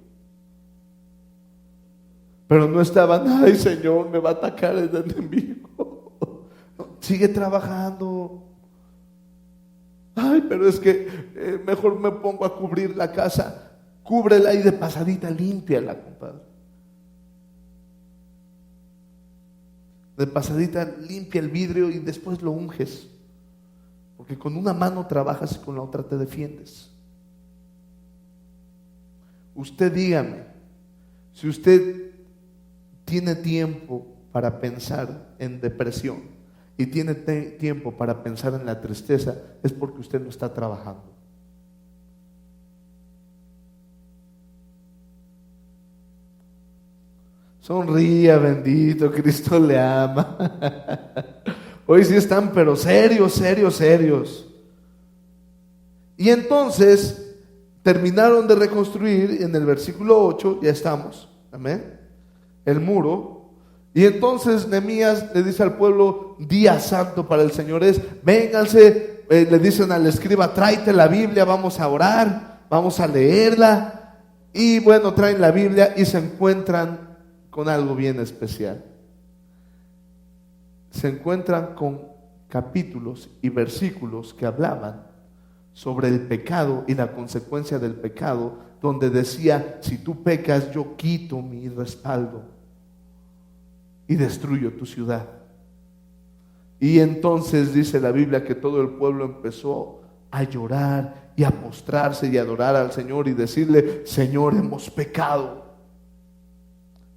Pero no estaban, ay Señor, me va a atacar el enemigo. Sigue trabajando. Ay, pero es que mejor me pongo a cubrir la casa. Cúbrela y de pasadita límpiala, compadre. De pasadita limpia el vidrio y después lo unges. Porque con una mano trabajas y con la otra te defiendes. Usted dígame, si usted tiene tiempo para pensar en depresión y tiene tiempo para pensar en la tristeza, es porque usted no está trabajando. Sonría, bendito, Cristo le ama. Hoy sí están, pero serios. Y entonces terminaron de reconstruir en el versículo 8, ya estamos, amén, el muro. Y entonces Nehemías le dice al pueblo, día santo para el Señor es, vénganse, le dicen al escriba, tráete la Biblia, vamos a orar, vamos a leerla. Y bueno, traen la Biblia y se encuentran con algo bien especial. Se encuentran con capítulos y versículos que hablaban sobre el pecado y la consecuencia del pecado, donde decía, si tú pecas, yo quito mi respaldo y destruyo tu ciudad. Y entonces dice la Biblia que todo el pueblo empezó a llorar y a postrarse y adorar al Señor y decirle: Señor, hemos pecado.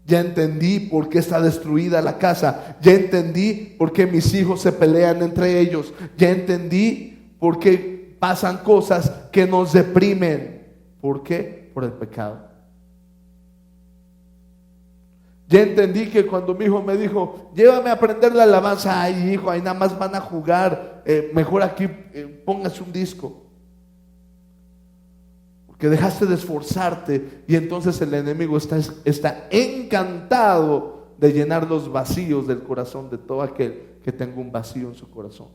Ya entendí por qué está destruida la casa. Ya entendí por qué mis hijos se pelean entre ellos. Ya entendí por qué pasan cosas que nos deprimen. ¿Por qué? Por el pecado. Ya entendí que cuando mi hijo me dijo: llévame a aprender la alabanza. Ay, hijo, ahí nada más van a jugar. Mejor aquí póngase un disco. Que dejaste de esforzarte, y entonces el enemigo está encantado de llenar los vacíos del corazón de todo aquel que tenga un vacío en su corazón.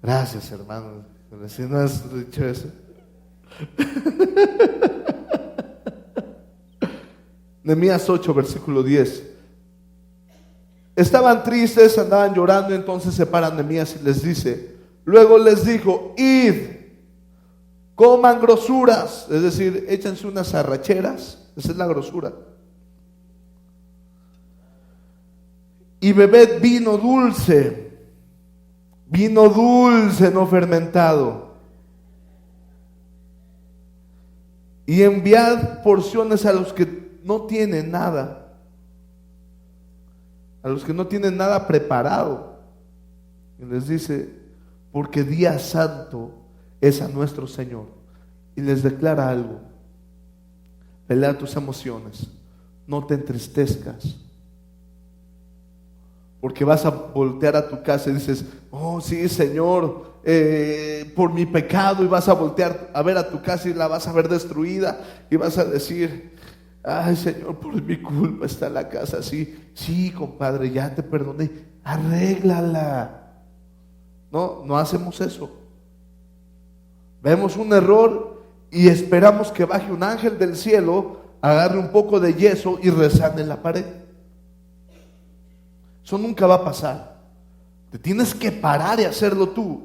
Gracias, hermano. Si no has dicho eso. Nehemías 8, versículo 10. Estaban tristes, andaban llorando, entonces se para Nehemías y les dice: luego les dijo: id, coman grosuras, es decir, échense unas arracheras, esa es la grosura, y bebed vino dulce no fermentado, y enviad porciones a los que no tienen nada, a los que no tienen nada preparado. Y les dice: porque día santo es a nuestro Señor. Y les declara algo: pelea tus emociones, no te entristezcas, porque vas a voltear a tu casa y dices: oh sí, Señor, por mi pecado, y vas a voltear a ver a tu casa y la vas a ver destruida, y vas a decir: ay, Señor, por mi culpa está la casa así. Sí, compadre, ya te perdoné, arréglala. No hacemos eso. Vemos un error y esperamos que baje un ángel del cielo, agarre un poco de yeso y resane la pared. Eso nunca va a pasar. Te tienes que parar y hacerlo tú.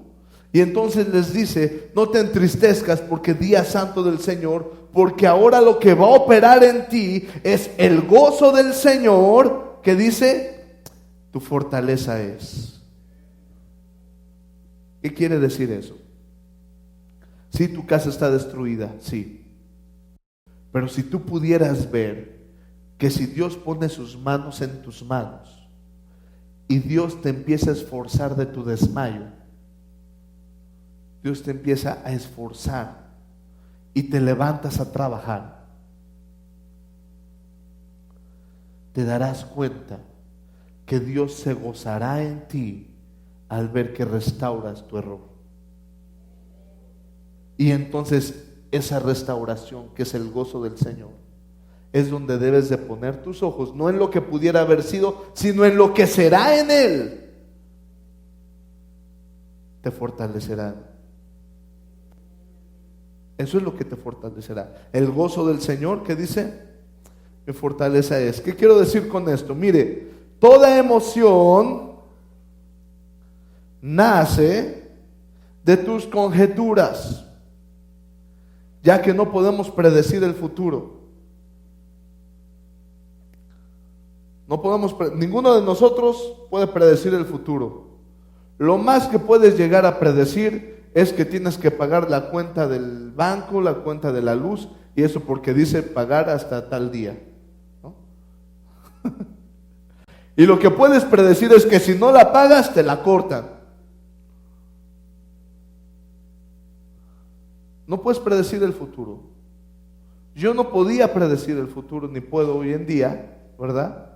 Y entonces les dice: no te entristezcas, porque día santo del Señor, porque ahora lo que va a operar en ti es el gozo del Señor, que dice: tu fortaleza es. ¿Qué quiere decir eso? Si tu casa está destruida, sí. Pero si tú pudieras ver que si Dios pone sus manos en tus manos y Dios te empieza a esforzar de tu desmayo, Dios te empieza a esforzar y te levantas a trabajar, te darás cuenta que Dios se gozará en ti al ver que restauras tu error. Y entonces esa restauración, que es el gozo del Señor, es donde debes de poner tus ojos, no en lo que pudiera haber sido, sino en lo que será en Él. Te fortalecerá. Eso es lo que te fortalecerá. El gozo del Señor, que dice: mi fortaleza es. ¿Qué quiero decir con esto? Mire, toda emoción nace de tus conjeturas, ya que no podemos predecir el futuro. Ninguno de nosotros puede predecir el futuro. Lo más que puedes llegar a predecir es que tienes que pagar la cuenta del banco, la cuenta de la luz, y eso porque dice pagar hasta tal día, ¿no? Y lo que puedes predecir es que si no la pagas, te la cortan. No puedes predecir el futuro. Yo no podía predecir el futuro, ni puedo hoy en día, ¿verdad?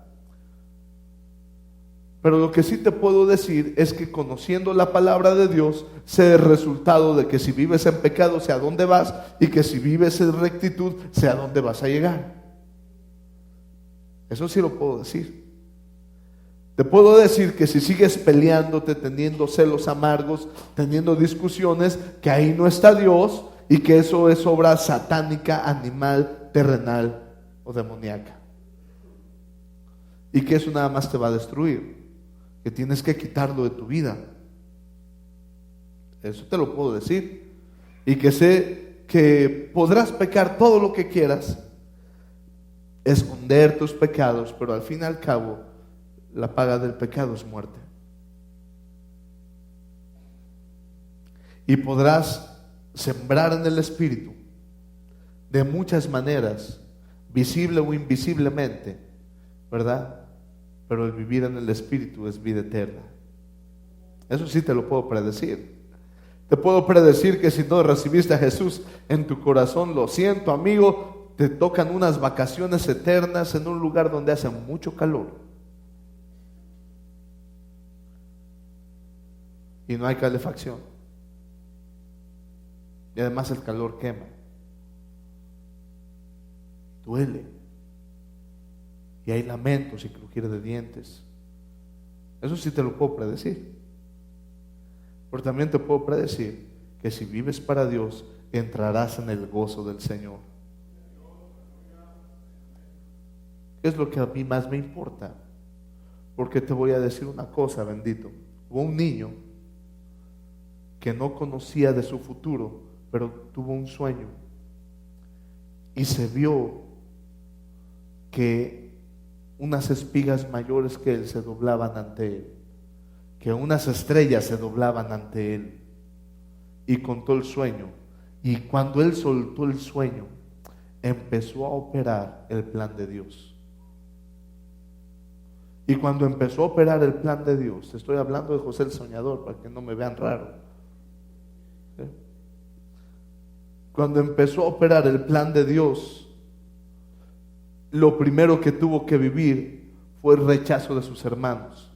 Pero lo que sí te puedo decir es que, conociendo la palabra de Dios, sé el resultado de que si vives en pecado, sé a dónde vas, y que si vives en rectitud, sé a dónde vas a llegar. Eso sí lo puedo decir. Te puedo decir que si sigues peleándote, teniendo celos amargos, teniendo discusiones, que ahí no está Dios, y que eso es obra satánica, animal, terrenal o demoníaca, y que eso nada más te va a destruir, que tienes que quitarlo de tu vida. Eso te lo puedo decir. Y que sé que podrás pecar todo lo que quieras, esconder tus pecados, pero al fin y al cabo la paga del pecado es muerte. y podrás sembrar en el Espíritu de muchas maneras, visible o invisiblemente, ¿verdad? Pero el vivir en el Espíritu es vida eterna. Eso sí te lo puedo predecir. Te puedo predecir que si no recibiste a Jesús en tu corazón, lo siento, amigo, te tocan unas vacaciones eternas en un lugar donde hace mucho calor y no hay calefacción, y además el calor quema, duele, y hay lamentos y crujir de dientes. Eso sí te lo puedo predecir. Pero también te puedo predecir que si vives para Dios, entrarás en el gozo del Señor. ¿Qué es lo que a mí más me importa? Porque te voy a decir una cosa, bendito. Hubo un niño que no conocía de su futuro, pero tuvo un sueño y se vio que unas espigas mayores que él se doblaban ante él, que unas estrellas se doblaban ante él, y contó el sueño. Y cuando él soltó el sueño, empezó a operar el plan de Dios. Y cuando empezó a operar el plan de Dios, estoy hablando de José el soñador, para que no me vean raro. ¿Sí? Cuando empezó a operar el plan de Dios, lo primero que tuvo que vivir fue el rechazo de sus hermanos.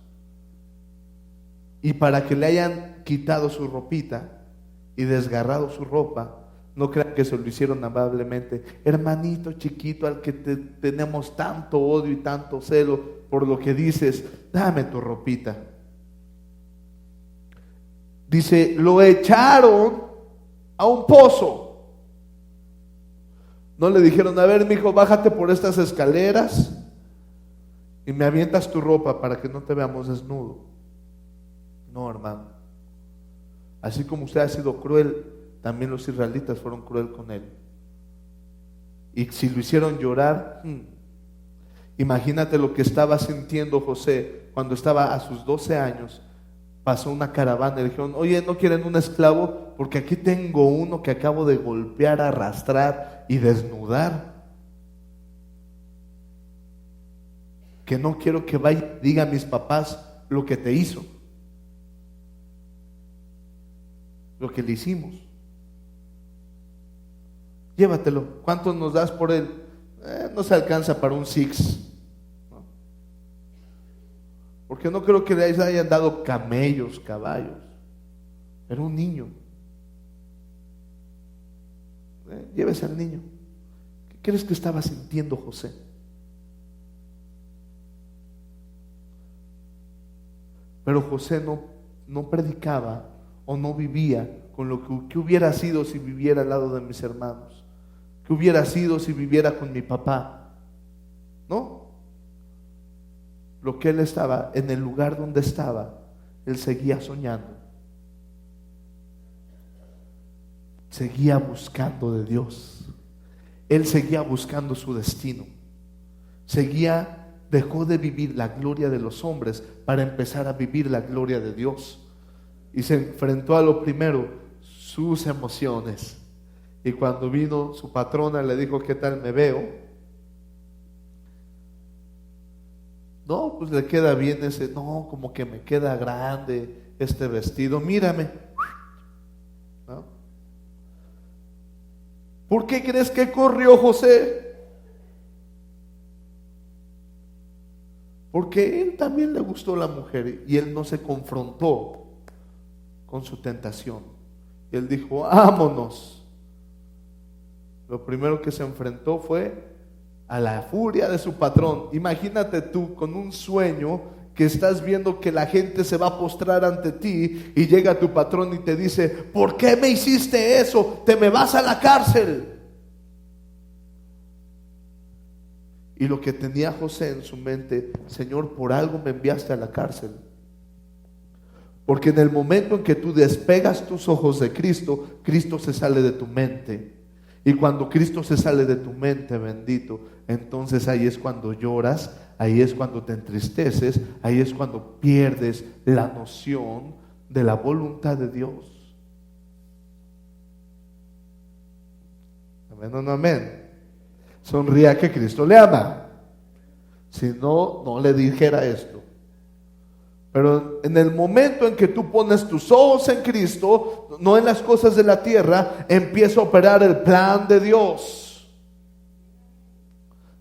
Y para que le hayan quitado su ropita y desgarrado su ropa, no crean que se lo hicieron amablemente. Hermanito chiquito al que tenemos tanto odio y tanto celo por lo que dices, dame tu ropita. Dice, lo echaron a un pozo. No le dijeron, a ver, mijo, bájate por estas escaleras y me avientas tu ropa para que no te veamos desnudo. No, hermano. Así como usted ha sido cruel, también los israelitas fueron cruel con él. Y si lo hicieron llorar, imagínate lo que estaba sintiendo José cuando estaba a sus 12 años. Pasó una caravana y le dijeron, oye, ¿no quieren un esclavo? Porque aquí tengo uno que acabo de golpear, arrastrar y desnudar, que no quiero que vaya y diga a mis papás lo que te hizo, lo que le hicimos. Llévatelo. ¿Cuánto nos das por él? No se alcanza para un six, ¿no? Porque no creo que le hayan dado camellos, caballos. Era un niño. Llévese al niño. ¿Qué crees que estaba sintiendo José? Pero José no predicaba o no vivía con lo que hubiera sido si viviera al lado de mis hermanos, que hubiera sido si viviera con mi papá. No. Lo que él estaba, en el lugar donde estaba, él seguía soñando, seguía buscando de Dios, él seguía buscando su destino, dejó de vivir la gloria de los hombres para empezar a vivir la gloria de Dios, y se enfrentó a lo primero, sus emociones. Y cuando vino su patrona le dijo, ¿qué tal me veo? No, pues le queda bien no, como que me queda grande este vestido, mírame, ¿no? ¿Por qué crees que corrió José? Porque él también le gustó la mujer y él no se confrontó con su tentación. Y él dijo, vámonos. Lo primero que se enfrentó fue a la furia de su patrón. Imagínate tú con un sueño que estás viendo que la gente se va a postrar ante ti y llega tu patrón y te dice, ¿por qué me hiciste eso? Te me vas a la cárcel. Y lo que tenía José en su mente, Señor, por algo me enviaste a la cárcel. Porque en el momento en que tú despegas tus ojos de Cristo, Cristo se sale de tu mente. Y cuando Cristo se sale de tu mente, bendito, entonces ahí es cuando lloras, ahí es cuando te entristeces, ahí es cuando pierdes la noción de la voluntad de Dios. Amén o no amén. Sonría que Cristo le ama. Si no, no le dijera esto. Pero en el momento en que tú pones tus ojos en Cristo, no en las cosas de la tierra, empieza a operar el plan de Dios.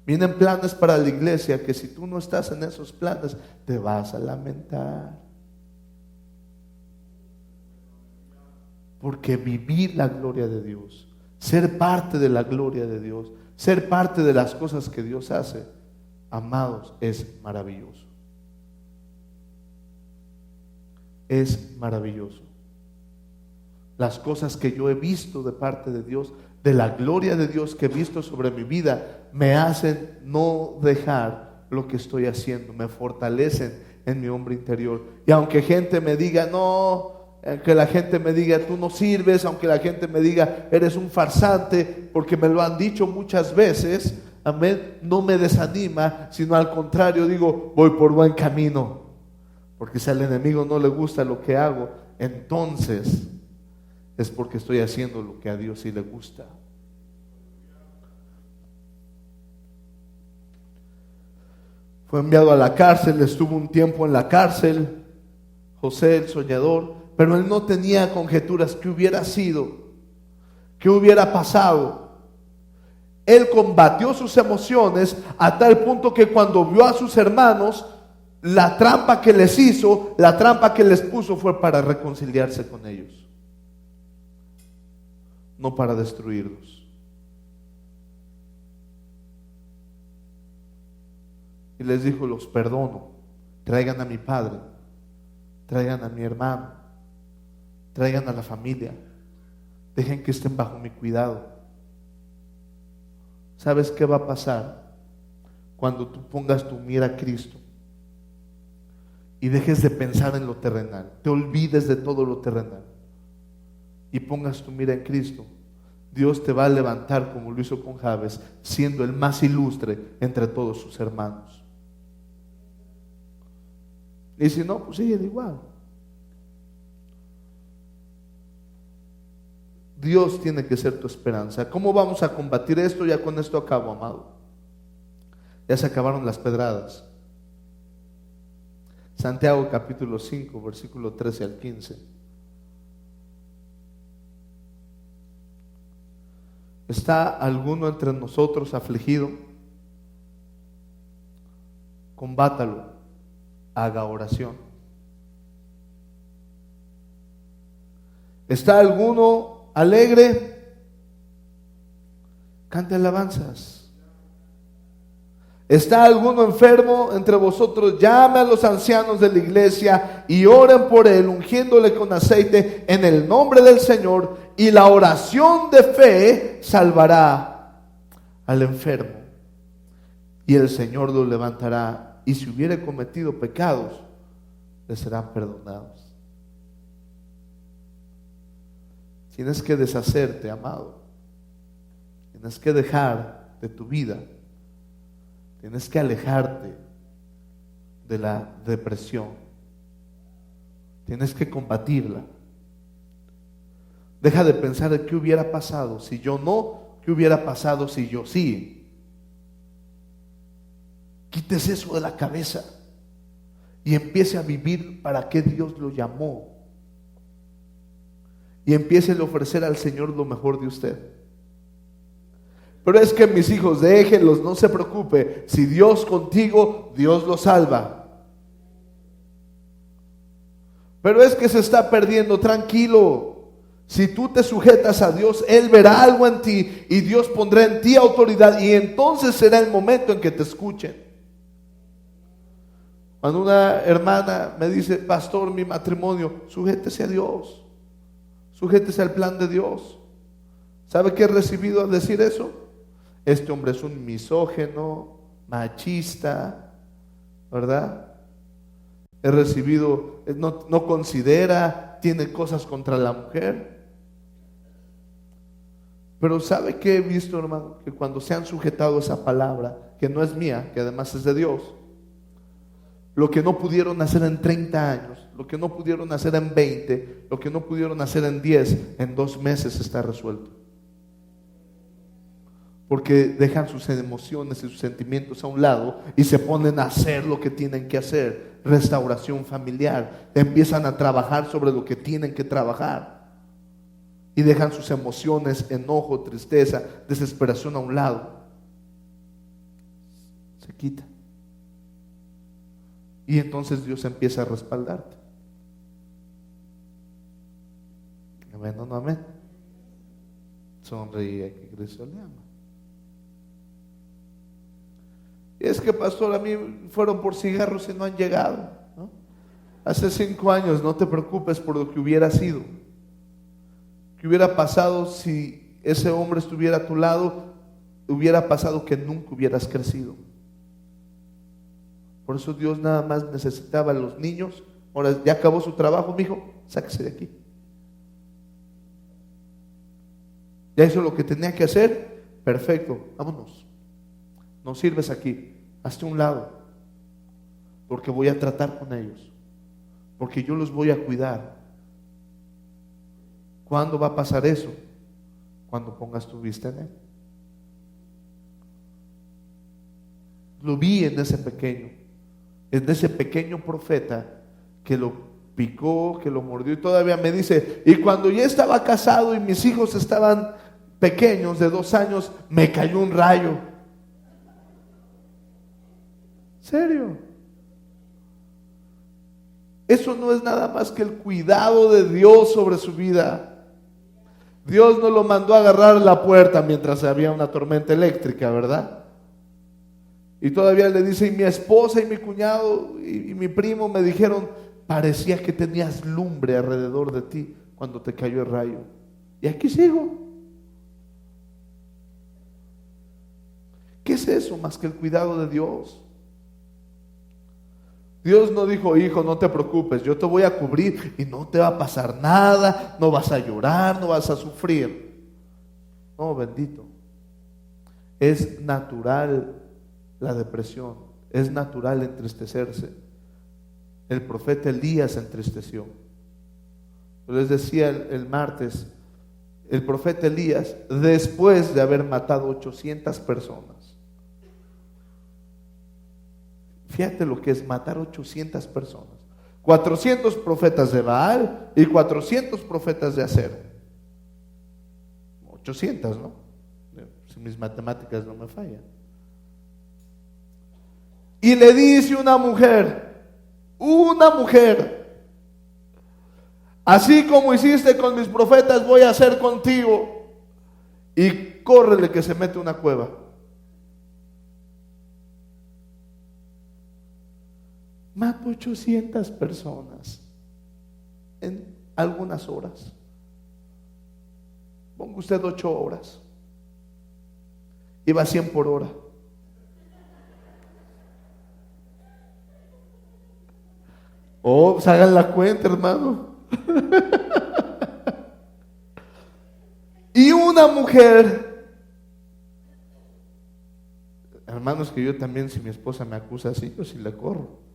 Vienen planes para la iglesia que si tú no estás en esos planes, te vas a lamentar. Porque vivir la gloria de Dios, ser parte de la gloria de Dios, ser parte de las cosas que Dios hace, amados, es maravilloso. Es maravilloso. Las cosas que yo he visto de parte de Dios, de la gloria de Dios que he visto sobre mi vida, me hacen no dejar lo que estoy haciendo, me fortalecen en mi hombre interior. Y aunque gente me diga, no, aunque la gente me diga, tú no sirves, aunque la gente me diga, eres un farsante, porque me lo han dicho muchas veces, amén, no me desanima, sino al contrario, digo, voy por buen camino. Porque si al enemigo no le gusta lo que hago, entonces es porque estoy haciendo lo que a Dios sí le gusta. Fue enviado a la cárcel, estuvo un tiempo en la cárcel, José el soñador, pero él no tenía conjeturas qué hubiera sido, qué hubiera pasado. Él combatió sus emociones a tal punto que cuando vio a sus hermanos, la trampa que les hizo, la trampa que les puso fue para reconciliarse con ellos, no para destruirlos. Y les dijo, los perdono, traigan a mi padre, traigan a mi hermano, traigan a la familia, dejen que estén bajo mi cuidado. ¿Sabes qué va a pasar cuando tú pongas tu mira a Cristo y dejes de pensar en lo terrenal, te olvides de todo lo terrenal y pongas tu mira en Cristo? Dios te va a levantar como lo hizo con Jabes, siendo el más ilustre entre todos sus hermanos. Y si no, pues siguen igual. Dios tiene que ser tu esperanza. ¿Cómo vamos a combatir esto? Ya con esto acabo, amado. Ya se acabaron las pedradas. Santiago capítulo 5, versículo 13 al 15. ¿Está alguno entre nosotros afligido? Combátalo, haga oración. ¿Está alguno alegre? Cante alabanzas. ¿Está alguno enfermo entre vosotros? Llame a los ancianos de la iglesia y oren por él, ungiéndole con aceite en el nombre del Señor, y la oración de fe salvará al enfermo, y el Señor lo levantará, y si hubiere cometido pecados, le serán perdonados. Tienes que deshacerte, amado. Tienes que dejar de tu vida. Tienes que alejarte de la depresión. Tienes que combatirla. Deja de pensar de qué hubiera pasado si yo no, qué hubiera pasado si yo sí. Quítese eso de la cabeza y empiece a vivir para qué Dios lo llamó. Y empiece a ofrecer al Señor lo mejor de usted. Pero es que mis hijos, déjenlos, no se preocupe. Si Dios contigo, Dios los salva. Pero es que se está perdiendo, tranquilo. Si tú te sujetas a Dios, Él verá algo en ti y Dios pondrá en ti autoridad, y entonces será el momento en que te escuchen. Cuando una hermana me dice, pastor, mi matrimonio, sujétese a Dios, sujétese al plan de Dios. ¿Sabe qué he recibido al decir eso? Este hombre es un misógino, machista, ¿verdad? He recibido, no considera, tiene cosas contra la mujer. Pero ¿sabe qué he visto, hermano? Que cuando se han sujetado a esa palabra, que no es mía, que además es de Dios, lo que no pudieron hacer en 30 años, lo que no pudieron hacer en 20, lo que no pudieron hacer en 10, en 2 meses está resuelto. porque dejan sus emociones y sus sentimientos a un lado y se ponen a hacer lo que tienen que hacer. Restauración familiar. Empiezan a trabajar sobre lo que tienen que trabajar y dejan sus emociones, enojo, tristeza, desesperación a un lado. Se quita. Y entonces Dios empieza a respaldarte. Amén o no amén. Sonríe, que Cristo le ama. Y es que, pastor, a mí fueron por cigarros y no han llegado, ¿no? Hace 5 años, no te preocupes por lo que hubiera sido. ¿Qué hubiera pasado si ese hombre estuviera a tu lado? Hubiera pasado que nunca hubieras crecido. Por eso Dios nada más necesitaba a los niños. Ahora ya acabó su trabajo, mijo, sáquese de aquí. Ya hizo lo que tenía que hacer, perfecto, vámonos. No sirves aquí, hazte a un lado, porque voy a tratar con ellos, porque yo los voy a cuidar. ¿Cuándo va a pasar eso? Cuando pongas tu vista en él. Lo vi en ese pequeño profeta que lo picó, que lo mordió, y todavía me dice, y cuando ya estaba casado y mis hijos estaban pequeños de 2 años, me cayó un rayo. ¿Serio? Eso no es nada más que el cuidado de Dios sobre su vida. Dios no lo mandó a agarrar la puerta mientras había una tormenta eléctrica, ¿verdad? Y todavía le dice, y mi esposa y mi cuñado y mi primo me dijeron, parecía que tenías lumbre alrededor de ti cuando te cayó el rayo. Y aquí sigo. ¿Qué es eso más que el cuidado de Dios? Dios no dijo, hijo, no te preocupes, yo te voy a cubrir y no te va a pasar nada, no vas a llorar, no vas a sufrir. No, bendito. Es natural la depresión, es natural entristecerse. El profeta Elías se entristeció. Yo les decía el martes, el profeta Elías, después de haber matado 800 personas, fíjate lo que es matar 800 personas, 400 profetas de Baal y 400 profetas de Acero. 800, ¿no? Si mis matemáticas no me fallan. Y le dice una mujer, así como hiciste con mis profetas, voy a hacer contigo. Y córrele que se mete a una cueva. Mató 800 personas en algunas horas. Ponga usted 8 horas. Iba a 100 por hora. Oh, pues hagan la cuenta, hermano. Y una mujer, hermanos, que yo también, si mi esposa me acusa así, yo sí le corro.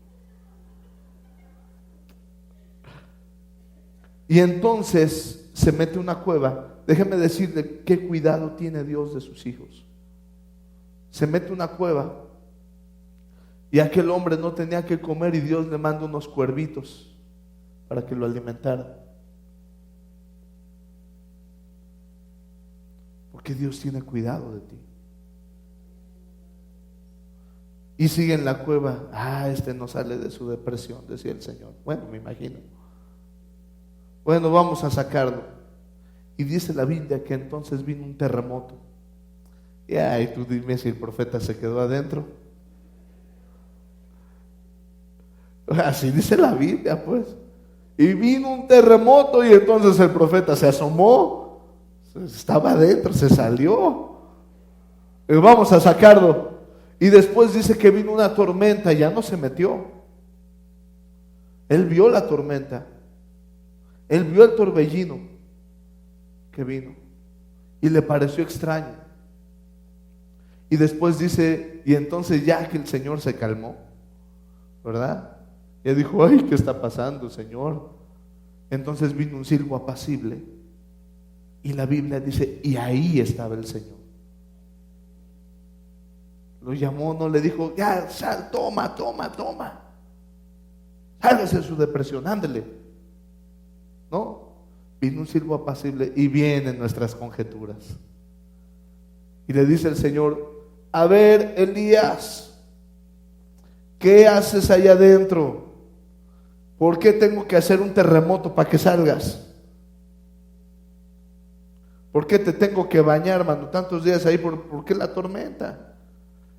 Y entonces se mete a una cueva. Déjeme decirle qué cuidado tiene Dios de sus hijos. Se mete a una cueva y aquel hombre no tenía que comer y Dios le manda unos cuervitos para que lo alimentaran. Porque Dios tiene cuidado de ti. Y sigue en la cueva. Este no sale de su depresión, decía el Señor. Bueno, me imagino. Bueno, vamos a sacarlo. Y dice la Biblia que entonces vino un terremoto. Y tú dime si el profeta se quedó adentro. Así dice la Biblia, pues. Y vino un terremoto y entonces el profeta se asomó. Estaba adentro, se salió. Y vamos a sacarlo. Y después dice que vino una tormenta, ya no se metió. Él vio la tormenta. Él vio el torbellino que vino y le pareció extraño. Y después dice, y entonces ya que el Señor se calmó, ¿verdad? Y dijo, ay, ¿qué está pasando, Señor? Entonces vino un silbo apacible y la Biblia dice, y ahí estaba el Señor. Lo llamó, no le dijo, ya, sal, toma. Sálgase de su depresión, ándele. No, vino un siervo apacible y vienen nuestras conjeturas. Y le dice el Señor, a ver, Elías, ¿qué haces allá adentro? ¿Por qué tengo que hacer un terremoto para que salgas? ¿Por qué te tengo que bañar, hermano, tantos días ahí? ¿Por qué la tormenta?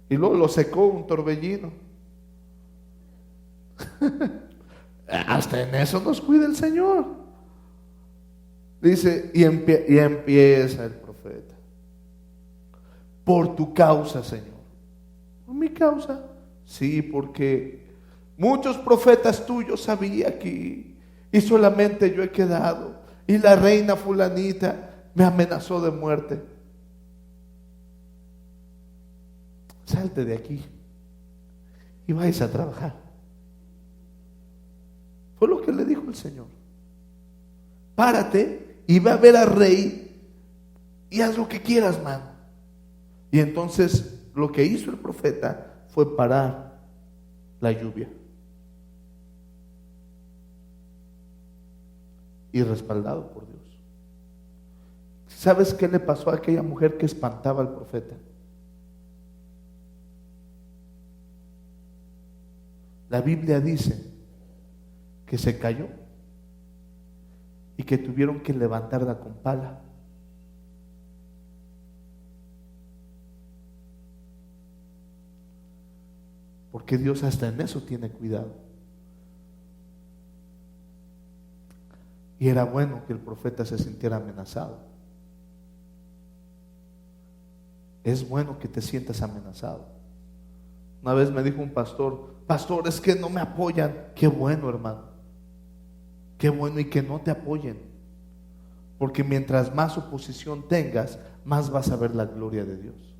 Y luego lo secó un torbellino. Hasta en eso nos cuida el Señor. Dice, y empieza el profeta. Por tu causa, Señor. ¿Por mi causa? Sí, porque muchos profetas tuyos había aquí y solamente yo he quedado. Y la reina fulanita me amenazó de muerte. Salte de aquí y vais a trabajar. Fue lo que le dijo el Señor. Párate y ve a ver al rey y haz lo que quieras, mano. Y entonces lo que hizo el profeta fue parar la lluvia. Y respaldado por Dios. ¿Sabes qué le pasó a aquella mujer que espantaba al profeta? La Biblia dice que se cayó y que tuvieron que levantarla con pala. Porque Dios hasta en eso tiene cuidado. Y era bueno que el profeta se sintiera amenazado. Es bueno que te sientas amenazado. Una vez me dijo un pastor, es que no me apoyan. Qué bueno, hermano. Qué bueno y que no te apoyen. Porque mientras más oposición tengas, más vas a ver la gloria de Dios.